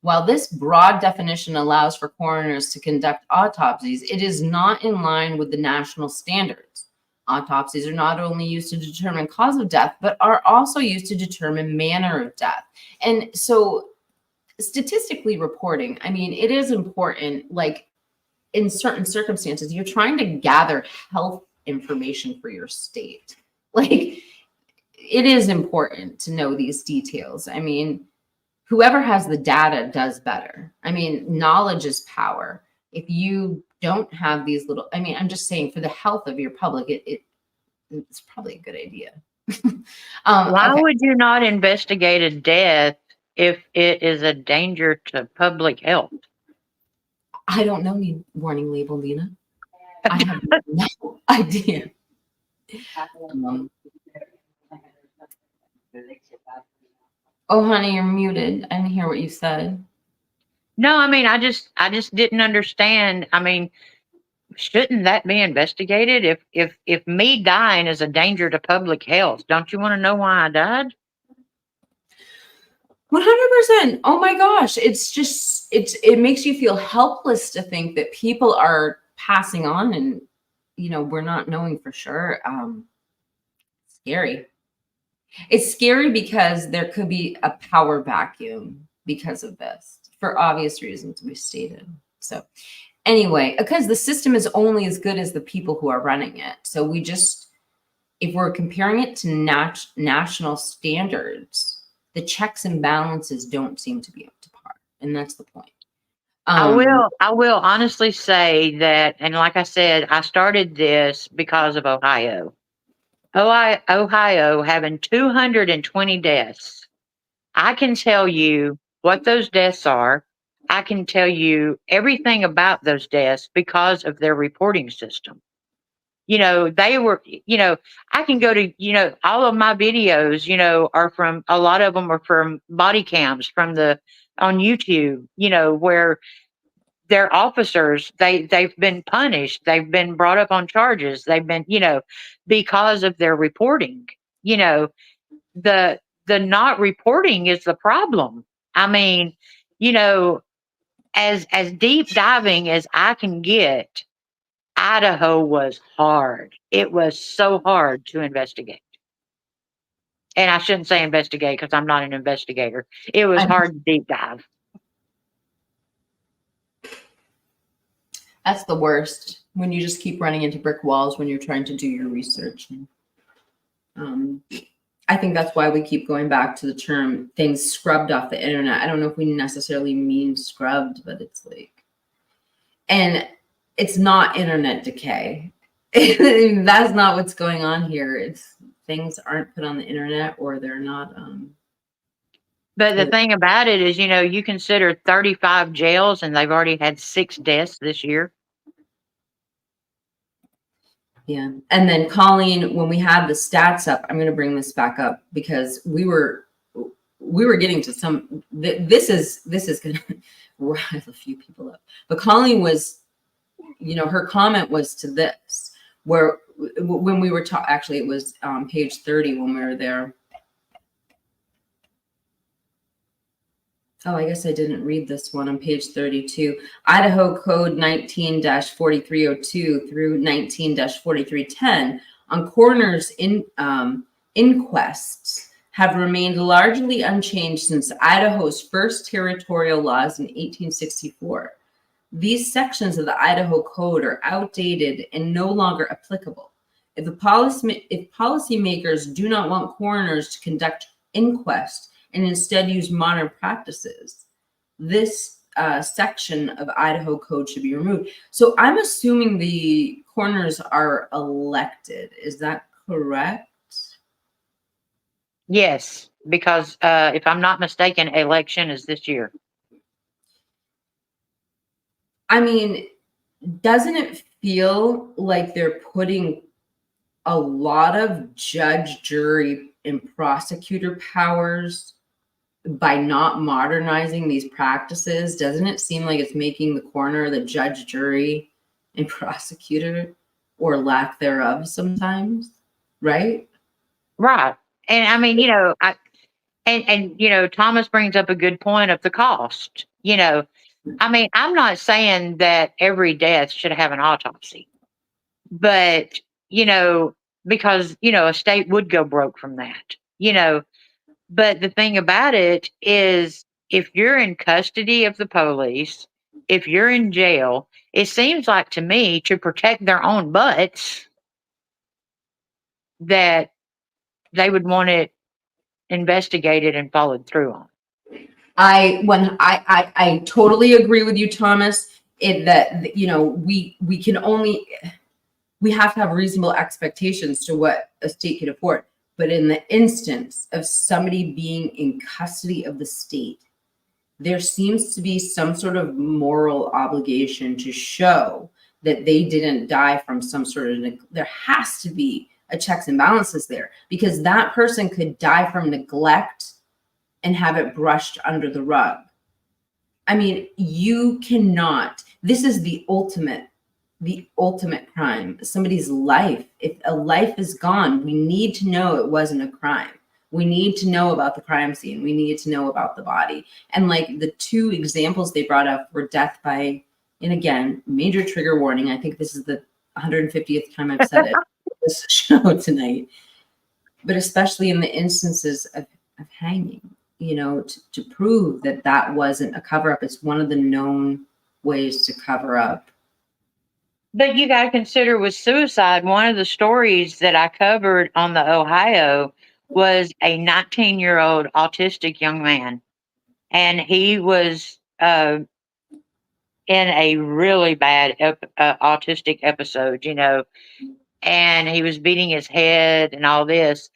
While this broad definition allows for coroners to conduct autopsies, it is not in line with the national standards. Autopsies are not only used to determine cause of death, but are also used to determine manner of death. And so statistically reporting, I mean, it is important, like in certain circumstances, you're trying to gather health information for your state. Like, it is important to know these details. I mean, whoever has the data does better. I mean, knowledge is power. If you don't have these little, I mean, I'm just saying for the health of your public, it's probably a good idea. Why Okay. would you not investigate a death if it is a danger to public health? I don't know any warning label, Nina. I have no idea. Oh, honey, you're muted. I didn't hear what you said. No, I mean, I just didn't understand. I mean, shouldn't that be investigated? If me dying is a danger to public health, don't you want to know why I died? 100%. Oh my gosh. It's just, it makes you feel helpless to think that people are passing on and, you know, we're not knowing for sure. Scary. It's scary because there could be a power vacuum because of this, for obvious reasons we stated. So anyway, because the system is only as good as the people who are running it. So we just, if we're comparing it to national standards, the checks and balances don't seem to be up to par. And that's the point. I will honestly say that, and like I said, I started this because of Ohio. Ohio having 220 deaths. I can tell you what those deaths are. I can tell you everything about those deaths because of their reporting system. You know, they were, you know, I can go to, you know, all of my videos, you know, are from, a lot of them are from body cams from on YouTube, you know, where their officers, they've been punished, they've been brought up on charges, they've been, you know, because of their reporting. You know, the not reporting is the problem. I mean, you know, as deep diving as I can get, Idaho was hard. It was so hard to investigate. And I shouldn't say investigate because I'm not an investigator. It was hard to deep dive. That's the worst, when you just keep running into brick walls when you're trying to do your research. I think that's why we keep going back to the term things scrubbed off the internet. I don't know if we necessarily mean scrubbed, but it's like, and it's not internet decay. That's not what's going on here. It's things aren't put on the internet, or they're not. But the thing about it is, you know, you consider 35 jails and they've already had 6 deaths this year. Yeah. And then Colleen, when we had the stats up, I'm going to bring this back up because we were getting to some, this is going to rile a few people up. But Colleen was, you know, her comment was to this, where when we were actually it was page 30 when we were there. Oh, I guess I didn't read this one on page 32. Idaho Code 19-4302 through 19-4310 on coroners inquests have remained largely unchanged since Idaho's first territorial laws in 1864. These sections of the Idaho Code are outdated and no longer applicable. If policymakers do not want coroners to conduct inquests and instead use modern practices, this section of Idaho Code should be removed. So I'm assuming the coroners are elected. Is that correct? Yes, because if I'm not mistaken, election is this year. I mean, doesn't it feel like they're putting a lot of judge, jury, and prosecutor powers by not modernizing these practices? Doesn't it seem like it's making the coroner the judge, jury, and prosecutor, or lack thereof sometimes, right? Right. And I mean, and Thomas brings up a good point of the cost. I mean, I'm not saying that every death should have an autopsy, but because a state would go broke from that. But the thing about it is, if you're in custody of the police, if you're in jail, it seems like to me, to protect their own butts, that they would want it investigated and followed through on. I totally agree with you, Thomas, in that we have to have reasonable expectations to what a state can afford. But in the instance of somebody being in custody of the state, there seems to be some sort of moral obligation to show that they didn't die from some sort of, there has to be a checks and balances there, because that person could die from neglect and have it brushed under the rug. I mean, you cannot, this is the ultimate crime, somebody's life. If a life is gone, we need to know it wasn't a crime. We need to know about the crime scene. We need to know about the body. And like the two examples they brought up were death by, and again, major trigger warning. I think this is the 150th time I've said it this show tonight. But especially in the instances of hanging, to prove that that wasn't a cover up. It's one of the known ways to cover up. But you got to consider with suicide, one of the stories that I covered on the Ohio was a 19-year-old autistic young man. And he was in a really bad autistic episode, and he was beating his head and all this.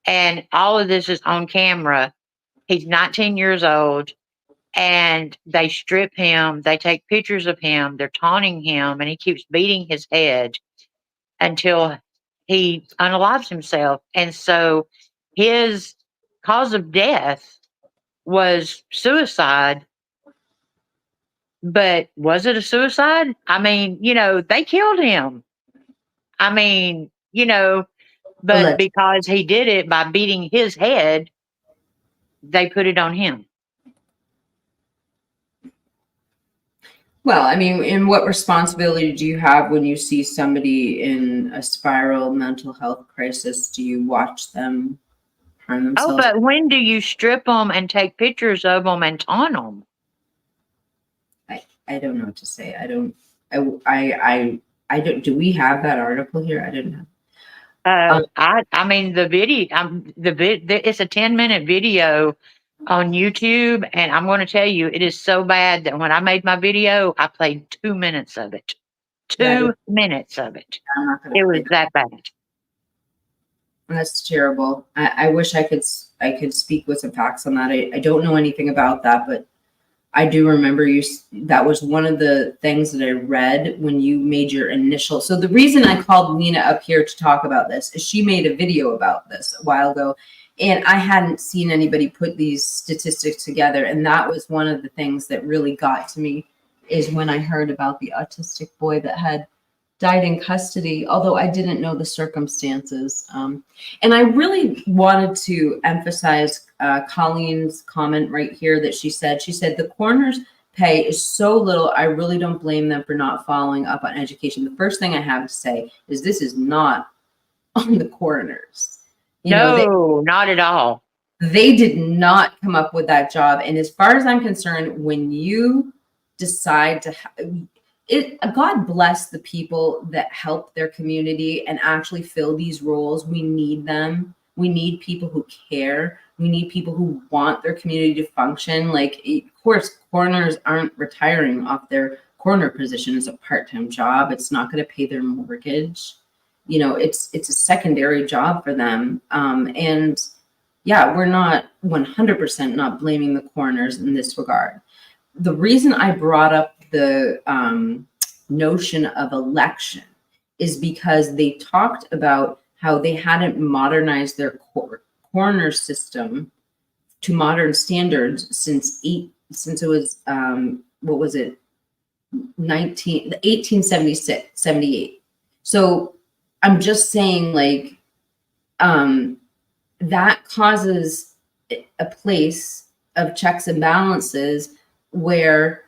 And all of this is on camera. He's 19 years old. And they strip him, they take pictures of him, they're taunting him, and he keeps beating his head until he unalives himself. And so his cause of death was suicide. But was it a suicide? I mean, they killed him. I mean, but because he did it by beating his head, they put it on him. Well, I mean, and what responsibility do you have when you see somebody in a spiral mental health crisis? Do you watch them harm themselves? Oh, but when do you strip them and take pictures of them and taunt them? I don't know what to say. I don't. Do we have that article here? I didn't have. I mean, the video. It's a 10-minute video on YouTube, and I'm going to tell you, it is so bad that when I made my video, I played 2 minutes of it. 2 minutes of it. It was that bad. That's terrible. I wish I could speak with some facts on that. I don't know anything about that, but I do remember that was one of the things that I read when you made your initial. So the reason I called Lena up here to talk about this is she made a video about this a while ago. And I hadn't seen anybody put these statistics together. And that was one of the things that really got to me, is when I heard about the autistic boy that had died in custody, although I didn't know the circumstances. And I really wanted to emphasize Colleen's comment right here that she said, the coroner's pay is so little, I really don't blame them for not following up on education. The first thing I have to say is this is not on the coroners. Not at all. They did not come up with that job. And as far as I'm concerned, when you decide to God bless the people that help their community and actually fill these roles. We need them. We need people who care. We need people who want their community to function. Like, of course, coroners aren't retiring off their coroner position as a part-time job. It's not going to pay their mortgage. You know, it's a secondary job for them. And yeah, we're not 100% not blaming the coroners in this regard. The reason I brought up the notion of election is because they talked about how they hadn't modernized their coroner system to modern standards since it was what was it, 1876, 78. So I'm just saying, like, that causes a place of checks and balances where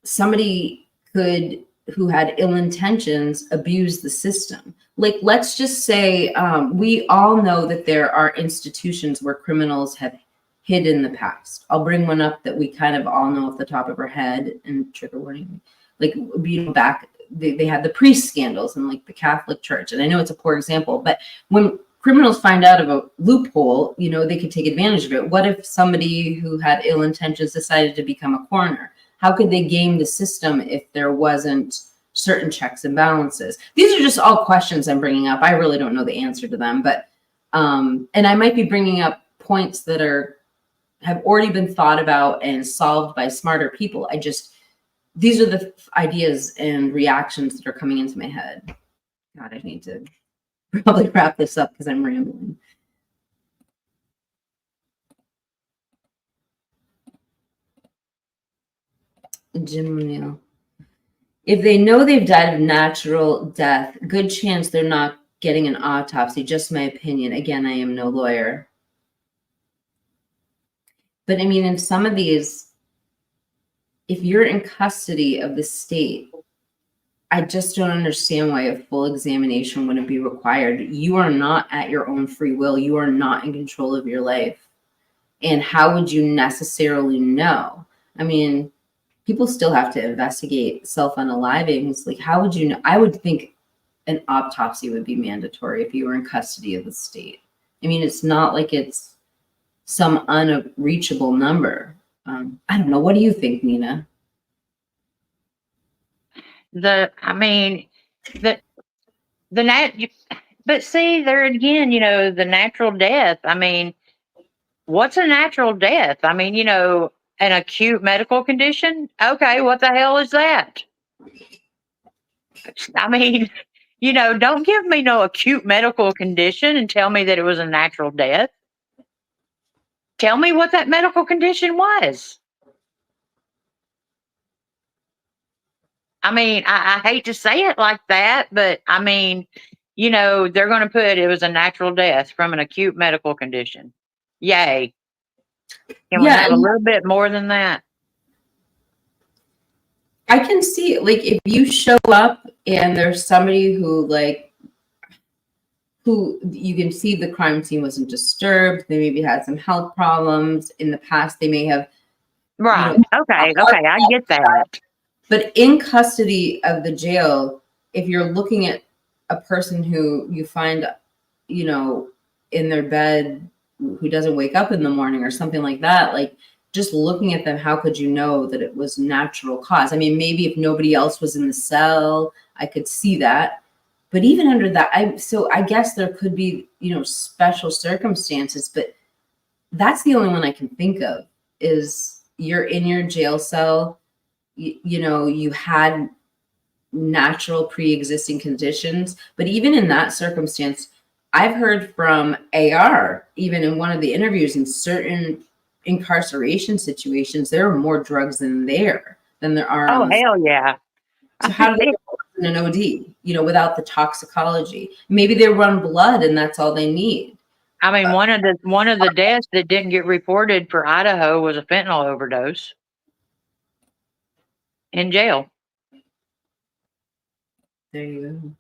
somebody could, who had ill intentions, abuse the system. Like, let's just say we all know that there are institutions where criminals have hid in the past. I'll bring one up that we kind of all know off the top of our head, and trigger warning, like, you know, back, they had the priest scandals in like the Catholic Church. And I know it's a poor example, but when criminals find out of a loophole, you know, they could take advantage of it. What if somebody who had ill intentions decided to become a coroner? How could they game the system if there wasn't certain checks and balances? These are just all questions I'm bringing up. I really don't know the answer to them, but and I might be bringing up points that have already been thought about and solved by smarter people. These are the ideas and reactions that are coming into my head. God, I need to probably wrap this up because I'm rambling. Jim O'Neill. If they know they've died of natural death, good chance they're not getting an autopsy. Just my opinion. Again, I am no lawyer. But I mean, in some of these, if you're in custody of the state, I just don't understand why a full examination wouldn't be required. You are not at your own free will. You are not in control of your life. And how would you necessarily know? I mean, people still have to investigate self-unalivings. Like, how would you know? I would think an autopsy would be mandatory if you were in custody of the state. I mean, it's not like it's some unreachable number. I don't know. What do you think, Nina? But see, there again, you know, the natural death. I mean, what's a natural death? I mean, you know, an acute medical condition. Okay, what the hell is that? I mean, you know, don't give me no acute medical condition and tell me that it was a natural death. Tell me what that medical condition was. I mean, I hate to say it like that, but I mean, you know, they're going to put it was a natural death from an acute medical condition. Yay. Can we have a little bit more than that? I can see, like, if you show up and there's somebody who you can see the crime scene wasn't disturbed, they maybe had some health problems in the past, they may have. Right. You know, Okay, I get that. But in custody of the jail, if you're looking at a person who you find, you know, in their bed, who doesn't wake up in the morning or something like that, like, just looking at them, how could you know that it was natural cause? I mean, maybe if nobody else was in the cell, I could see that. But even under that, I guess there could be, you know, special circumstances, but that's the only one I can think of, is you're in your jail cell, you know, you had natural pre-existing conditions. But even in that circumstance, I've heard from AR, even in one of the interviews, in certain incarceration situations, there are more drugs in there than there are. Oh, hell yeah. So how do they get in an OD, you know, without the toxicology? Maybe they run blood and that's all they need. I mean, one of the deaths that didn't get reported for Idaho was a fentanyl overdose in jail. There you go.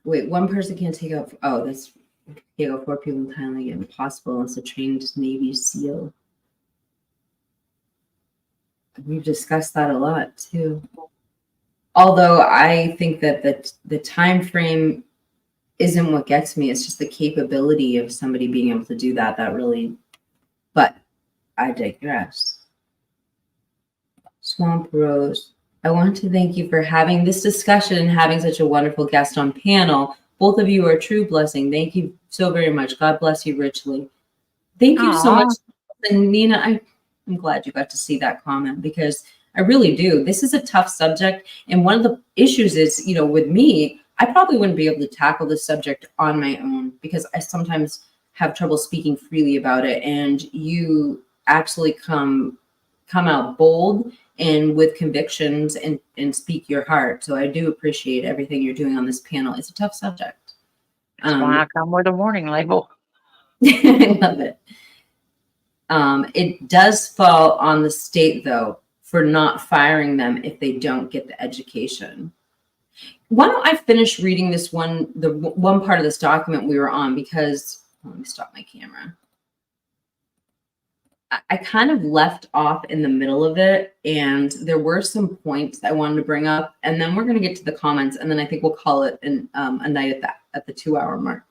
Wait, one person can't take out. Oh, that's take out 4 people in Thailand. Impossible unless a trained Navy SEAL. we've discussed that a lot too. Although I think that the time frame isn't what gets me. It's just the capability of somebody being able to do that. That really, but I digress. Swamp Rose, I want to thank you for having this discussion and having such a wonderful guest on panel. Both of you are a true blessing. Thank you so very much. God bless you richly. Thank you so much. And Nina, I'm glad you got to see that comment because I really do. This is a tough subject. And one of the issues is, you know, with me, I probably wouldn't be able to tackle this subject on my own because I sometimes have trouble speaking freely about it. And you actually come out bold and with convictions and speak your heart. So I do appreciate everything you're doing on this panel. It's a tough subject. That's why I come with a warning label. I love it. It does fall on the state, though, for not firing them if they don't get the education. Why don't I finish reading this one, the one part of this document we were on, because let me stop my camera. I kind of left off in the middle of it, and there were some points I wanted to bring up, and then we're going to get to the comments, and then I think we'll call it a night at the 2-hour mark.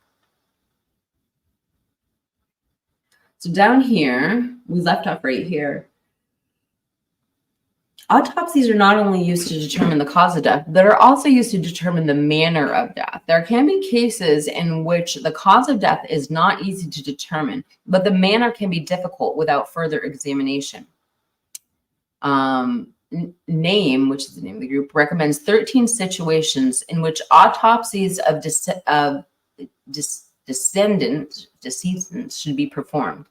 So down here, we left off right here. Autopsies are not only used to determine the cause of death, but are also used to determine the manner of death. There can be cases in which the cause of death is not easy to determine, but the manner can be difficult without further examination. NAME, which is the name of the group, recommends 13 situations in which autopsies of decedents should be performed.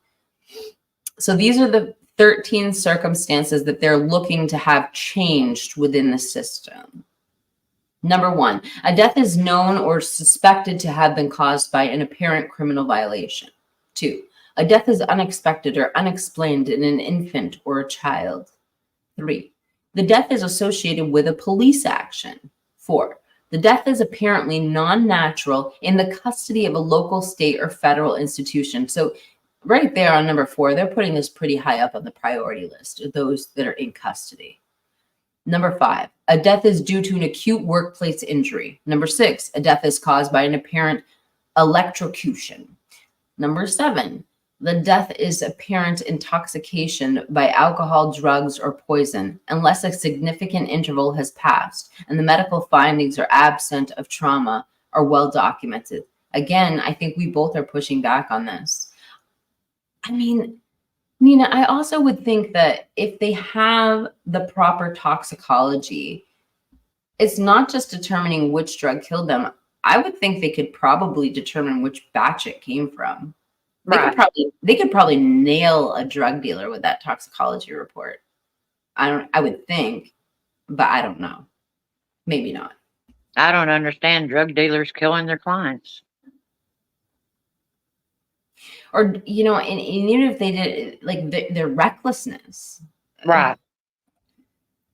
So these are the 13 circumstances that they're looking to have changed within the system. Number 1, a death is known or suspected to have been caused by an apparent criminal violation. 2, a death is unexpected or unexplained in an infant or a child. 3, the death is associated with a police action. 4, the death is apparently non-natural in the custody of a local, state, or federal institution. So right there on number 4, they're putting this pretty high up on the priority list of those that are in custody. Number 5, a death is due to an acute workplace injury. Number 6, a death is caused by an apparent electrocution. Number 7, the death is apparent intoxication by alcohol, drugs, or poison, unless a significant interval has passed and the medical findings are absent of trauma or well documented. Again, I think we both are pushing back on this. I mean, Nina, I also would think that if they have the proper toxicology, it's not just determining which drug killed them. I would think they could probably determine which batch it came from. Right. They could probably nail a drug dealer with that toxicology report. I would think, but I don't know. Maybe not. I don't understand drug dealers killing their clients. Or, you know, and even if they did, like, their recklessness. Right.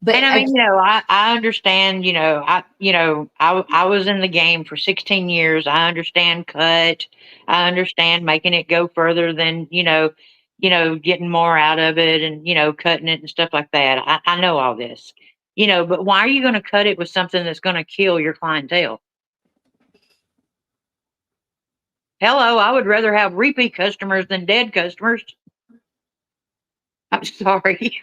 But and I mean, I understand, I was in the game for 16 years. I understand cut. I understand making it go further than, getting more out of it and, cutting it and stuff like that. I know all this, but why are you going to cut it with something that's going to kill your clientele? Hello, I would rather have repeat customers than dead customers. I'm sorry.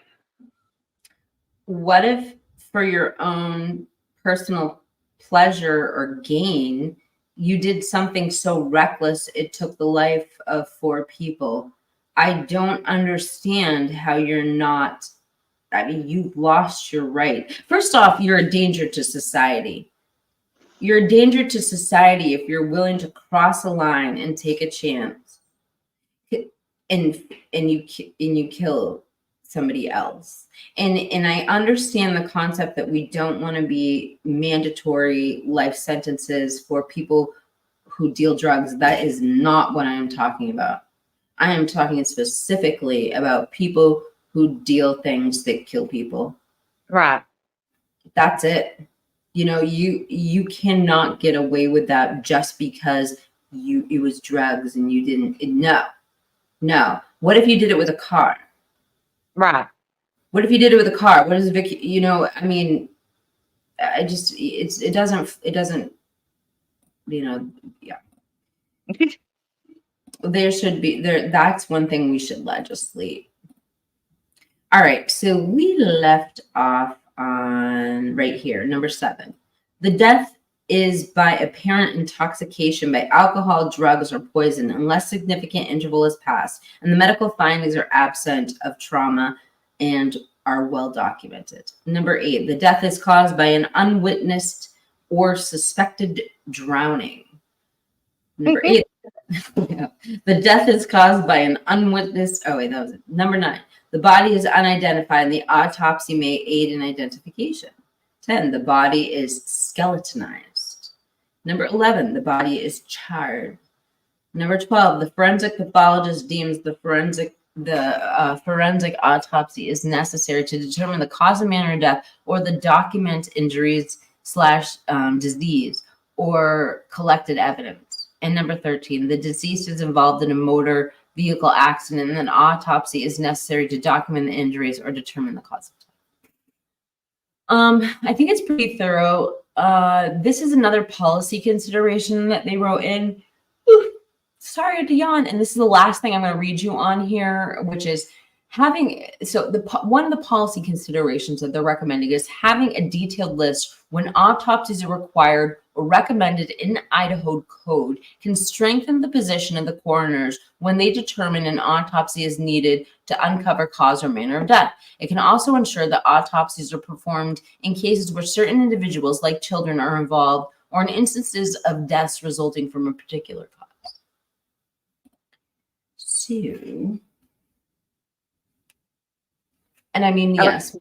What if for your own personal pleasure or gain, you did something so reckless it took the life of 4 people? I don't understand how you're not, I mean, you've lost your right. First off, you're a danger to society. You're a danger to society if you're willing to cross a line and take a chance and you kill somebody else. And I understand the concept that we don't want to be mandatory life sentences for people who deal drugs. That is not what I am talking about. I am talking specifically about people who deal things that kill people. Right. That's it. You cannot get away with that just because it was drugs and you didn't. No. What if you did it with a car? Right. What if you did it with a car? What is Vicky? You know, I mean, it doesn't, you know, yeah. There should be there. That's one thing we should legislate. All right, so we left off on right here, number 7. The death is by apparent intoxication by alcohol, drugs, or poison unless significant interval has passed and the medical findings are absent of trauma and are well documented. Number 8, the death is caused by an unwitnessed or suspected drowning. Number 8, the death is caused by an unwitnessed, oh wait, that was it. Number 9, the body is unidentified and the autopsy may aid in identification. 10, the body is skeletonized. Number 11, the body is charred. Number 12, the forensic pathologist deems the forensic autopsy is necessary to determine the cause and manner of death or the document injuries / disease or collected evidence. And number 13, the deceased is involved in a motor vehicle accident and an autopsy is necessary to document the injuries or determine the cause of death. I think it's pretty thorough. This is another policy consideration that they wrote in. Ooh, sorry to yawn. And this is the last thing I'm going to read you on here, which is having, so one of the policy considerations that they're recommending is having a detailed list when autopsies are required or recommended in Idaho code can strengthen the position of the coroners when they determine an autopsy is needed to uncover cause or manner of death. It can also ensure that autopsies are performed in cases where certain individuals, like children, are involved or in instances of deaths resulting from a particular cause. So, and I mean, yes.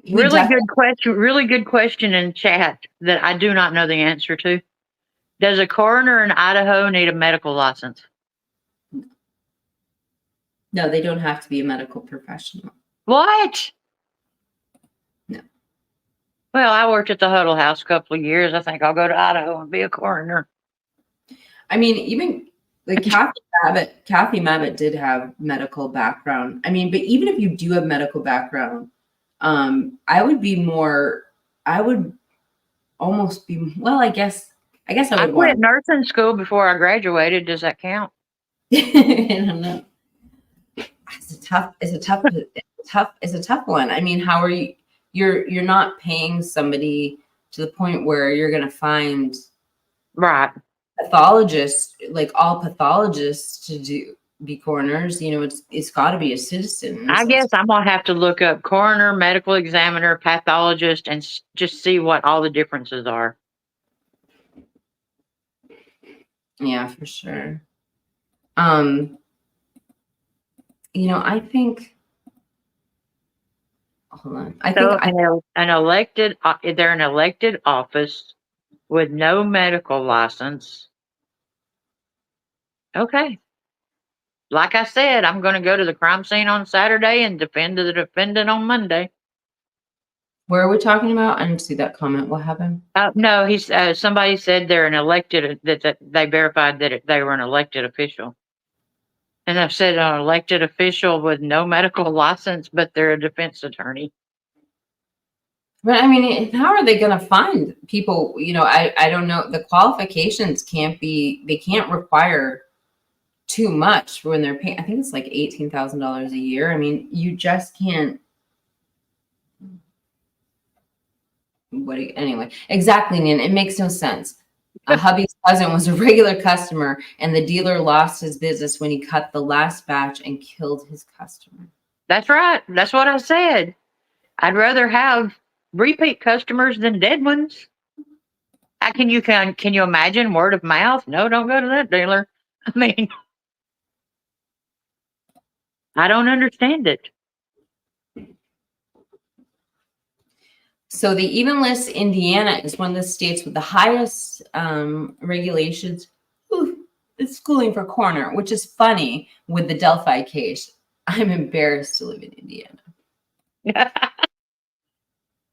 Really good question. Really good question in chat that I do not know the answer to. Does a coroner in Idaho need a medical license? No, they don't have to be a medical professional. What? No. Well, I worked at the Huddle House a couple of years. I think I'll go to Idaho and be a coroner. I mean, even like Kathy Mabbitt did have medical background. I mean, but even if you do have medical background, I would almost be, well, I guess I would quit nursing school before I graduated. Does that count? I don't know. It's a tough one. I mean, how are you're not paying somebody to the point where you're going to find right pathologists, like all pathologists to be coroners. You know, it's got to be a citizen. I guess I'm gonna have to look up coroner, medical examiner, pathologist, and just see what all the differences are. Yeah, for sure. You know, I think. Hold on. They're an elected office with no medical license. Okay. Like I said, I'm going to go to the crime scene on Saturday and defend the defendant on Monday. Where are we talking about? I didn't see that comment. What happened? No, he's somebody said they're an elected, that they verified that they were an elected official. And I've said an elected official with no medical license, but they're a defense attorney. But I mean, how are they going to find people? You know, I don't know. The qualifications they can't require too much when they're paying. I think it's like $18,000 a year. I mean, you just can't. Anyway, exactly, Nan. It makes no sense. A hubby's cousin was a regular customer, and the dealer lost his business when he cut the last batch and killed his customer. That's right. That's what I said. I'd rather have repeat customers than dead ones. Can you imagine word of mouth? No, don't go to that dealer. I mean, I don't understand it. So they even list Indiana as one of the states with the highest regulations. It's schooling for coroner, which is funny with the Delphi case. I'm embarrassed to live in Indiana.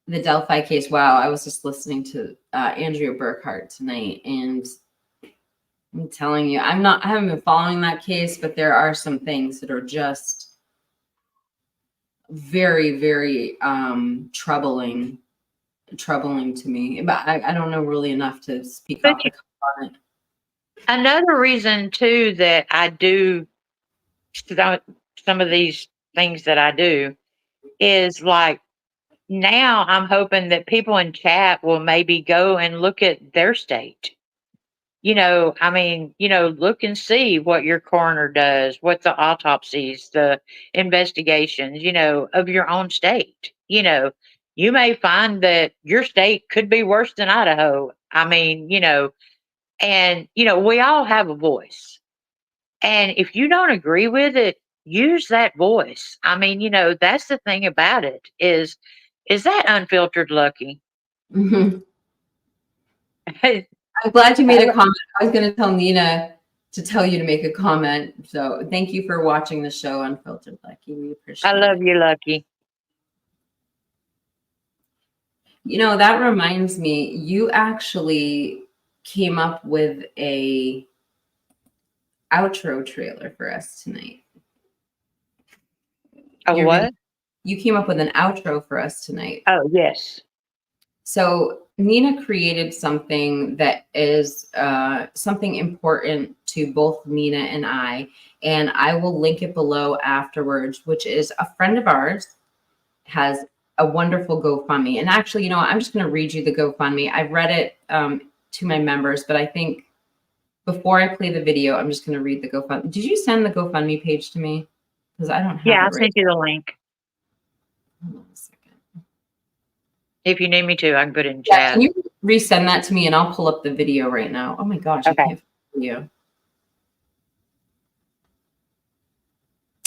The Delphi case. Wow, I was just listening to Andrea Burkhart tonight, and I'm telling you, I haven't been following that case, but there are some things that are just very, very troubling to me. But I don't know really enough to speak But off the cuff on it. another reason too that I do some of these things that I do is like now I'm hoping that people in chat will maybe go and look at their state. I mean, look and see what your coroner does, what the autopsies, the investigations, of your own state. You may find that your state could be worse than Idaho. I mean, and, we all have a voice. And if you don't agree with it, use that voice. I mean, that's the thing about it is that unfiltered lucky? Mhm. I'm glad you made a comment. I was going to tell Nina to tell you to make a comment. So thank you for watching the show, Unfiltered Lucky. We appreciate I it. love you, Lucky. That reminds me, you actually came up with a outro trailer for us tonight. What? You came up with an outro for us tonight. Oh, yes. So Nina created something that is something important to both Nina and I will link it below afterwards, which is a friend of ours has a wonderful GoFundMe. And actually, I'm just going to read you the GoFundMe. I've read it to my members, but I think before I play the video, I'm just going to read the GoFundMe. Did you send the GoFundMe page to me? Because I don't have Yeah, it I right. sent you the link. Hold on a second. If you need me to, I can put it in Yeah, chat. can you resend that to me and I'll pull up the video right now? Oh my gosh, I Okay. can't find the video.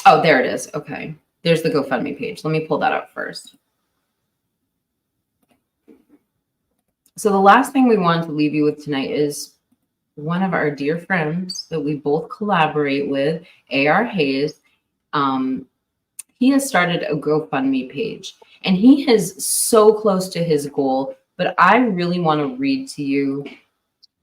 Oh, there it is. Okay. There's the GoFundMe page. Let me pull that up first. So the last thing we wanted to leave you with tonight is one of our dear friends that we both collaborate with, A.R. Hayes. He has started a GoFundMe page and he is so close to his goal, but I really want to read to you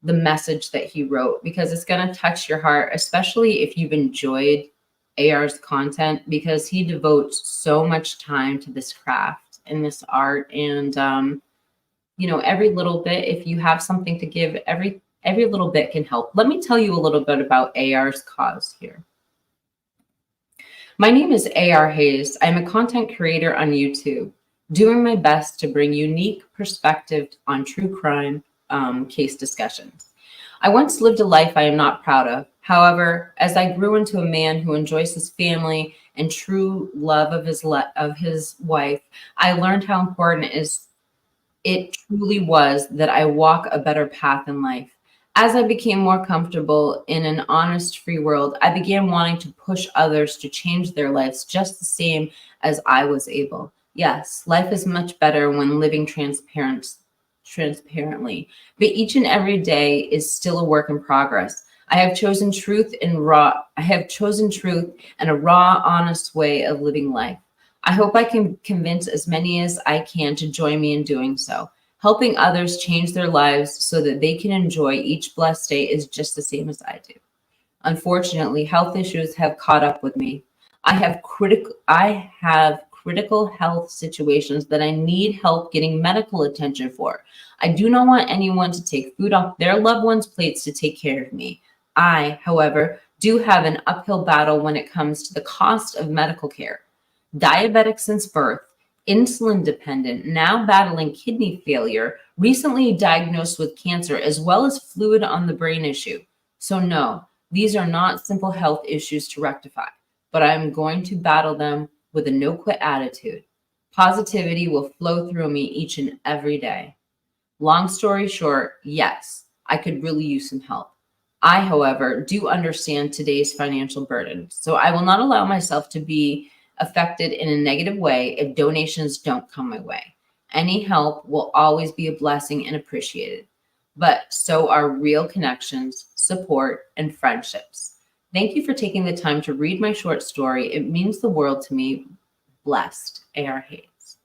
the message that he wrote because it's going to touch your heart, especially if you've enjoyed AR's content, because he devotes so much time to this craft and this art. And, every little bit, if you have something to give, every little bit can help. Let me tell you a little bit about AR's cause here. My name is A.R. Hayes. I'm a content creator on YouTube, doing my best to bring unique perspective on true crime case discussions. I once lived a life I am not proud of. However, as I grew into a man who enjoys his family and true love of his wife, I learned how important it truly was that I walk a better path in life. As I became more comfortable in an honest, free world, I began wanting to push others to change their lives just the same as I was able. Yes, life is much better when living transparently, but each and every day is still a work in progress. I have chosen truth and a raw, honest way of living life. I hope I can convince as many as I can to join me in doing so. Helping others change their lives so that they can enjoy each blessed day is just the same as I do. Unfortunately, health issues have caught up with me. I have critical health situations that I need help getting medical attention for. I do not want anyone to take food off their loved ones' plates to take care of me. I, however, do have an uphill battle when it comes to the cost of medical care. Diabetic since birth, insulin dependent, now battling kidney failure, recently diagnosed with cancer, as well as fluid on the brain issue. So no, these are not simple health issues to rectify, but I'm going to battle them with a no-quit attitude. Positivity will flow through me each and every day. Long story short, yes, I could really use some help. I, however, do understand today's financial burden, so I will not allow myself to be affected in a negative way if donations don't come my way. Any help will always be a blessing and appreciated, but so are real connections, support, and friendships. Thank you for taking the time to read my short story. It means the world to me. Blessed, A.R. Hayes.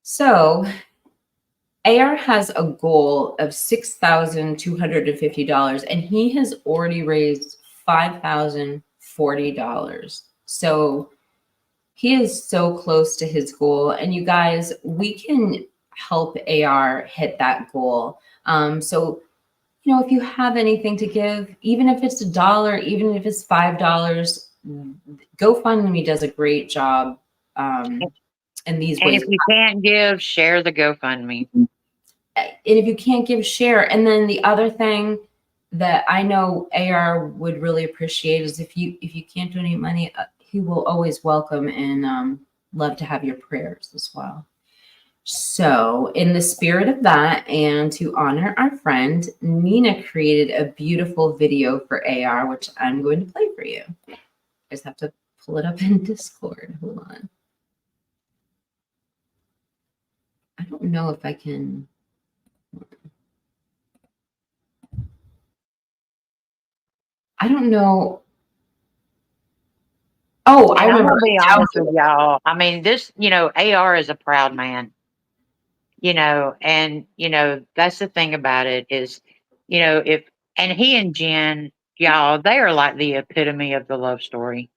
So AR has a goal of $6,250 and he has already raised $5,040. So he is so close to his goal. And you guys, we can help AR hit that goal. So, you know, if you have anything to give, even if it's $1, even if it's $5, GoFundMe does a great job in these And ways. if you can't give, share the GoFundMe. And if you can't give, share. And then the other thing that I know AR would really appreciate is if you can't donate money, he will always welcome and love to have your prayers as well. So in the spirit of that, and to honor our friend, Nina created a beautiful video for AR, which I'm going to play for you. I just have to pull it up in Discord. Hold on. I don't know if I can. I don't know. Oh, I And I'm remember. gonna be honest with y'all. I mean, this, you know, AR is a proud man. You know, and you know, that's the thing about it is, you know, if and he and Jen, y'all, they are like the epitome of the love story.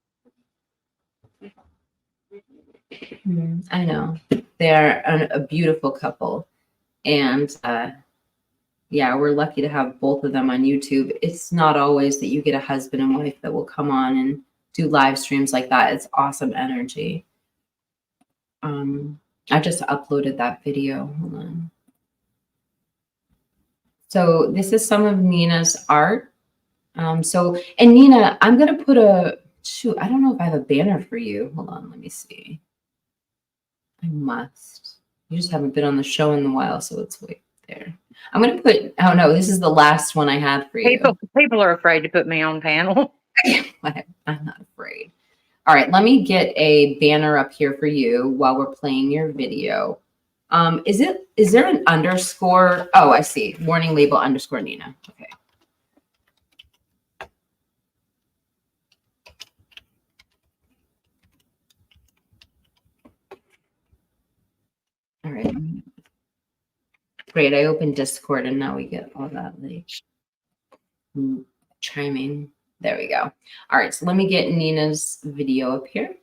I know. They're a beautiful couple. And yeah, we're lucky to have both of them on YouTube. It's not always that you get a husband and wife that will come on and do live streams like that. It's awesome energy. I just uploaded that video. Hold on. So this is some of Nina's art. And Nina, I'm going to put shoot, I don't know if I have a banner for you. Hold on, let me see. I must. You just haven't been on the show in a while, so it's way there. I'm going to put, oh no, this is the last one I have for you. People are afraid to put me on panel. I'm not afraid. All right, let me get a banner up here for you while we're playing your video. Is there an underscore? Oh, I see. Warning label underscore Nina. Okay. All right. Great. I opened Discord and now we get all that like chiming. There we go. All right. So let me get Nina's video up here.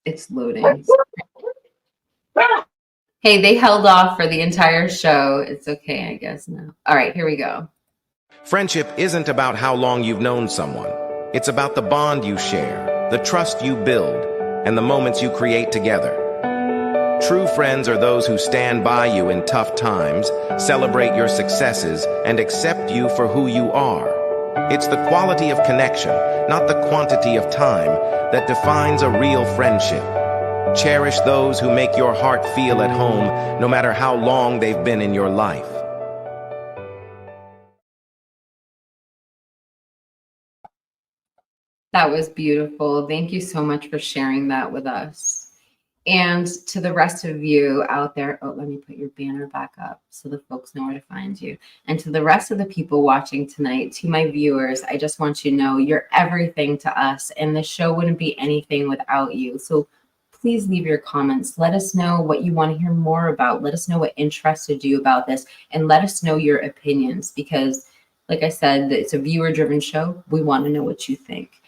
It's loading. Hey, they held off for the entire show. It's okay, I guess now. All right, here we go. Friendship isn't about how long you've known someone. It's about the bond you share, the trust you build, and the moments you create together. True friends are those who stand by you in tough times, celebrate your successes, and accept you for who you are. It's the quality of connection, not the quantity of time, that defines a real friendship. Cherish those who make your heart feel at home, no matter how long they've been in your life. That was beautiful. Thank you so much for sharing that with us. And to the rest of you out there, oh, let me put your banner back up so the folks know where to find you. And to the rest of the people watching tonight, to my viewers, I just want you to know you're everything to us, and the show wouldn't be anything without you. So please leave your comments. Let us know what you want to hear more about. Let us know what interested you about this, and let us know your opinions, because like I said, it's a viewer-driven show. We want to know what you think.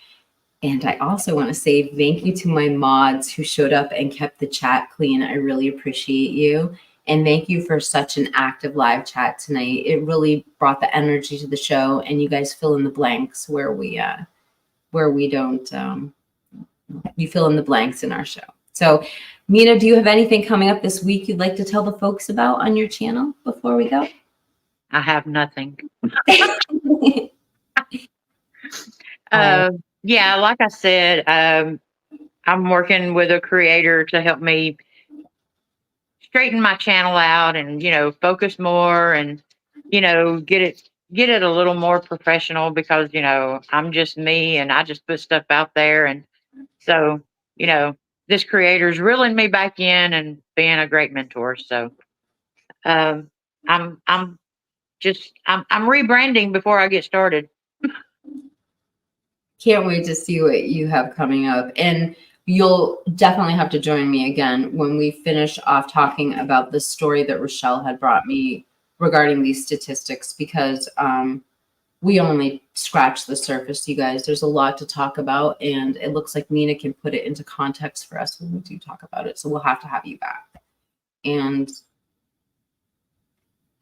And I also want to say thank you to my mods who showed up and kept the chat clean. I really appreciate you. And thank you for such an active live chat tonight. It really brought the energy to the show, and you guys fill in the blanks where we don't, you fill in the blanks in our show. So Nina, do you have anything coming up this week you'd like to tell the folks about on your channel before we go? I have nothing. Yeah, like I said, I'm working with a creator to help me straighten my channel out and, you know, focus more and, you know, get it a little more professional, because, you know, I'm just me and I just put stuff out there. And so, you know, this creator's reeling me back in and being a great mentor. So I'm rebranding before I get started. Can't wait to see what you have coming up. And you'll definitely have to join me again when we finish off talking about the story that Rochelle had brought me regarding these statistics, because we only scratched the surface, you guys. There's a lot to talk about, and it looks like Nina can put it into context for us when we do talk about it. So we'll have to have you back. And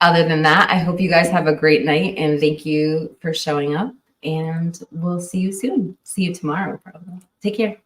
other than that, I hope you guys have a great night, and thank you for showing up, and we'll see you soon. See you tomorrow, probably. Take care.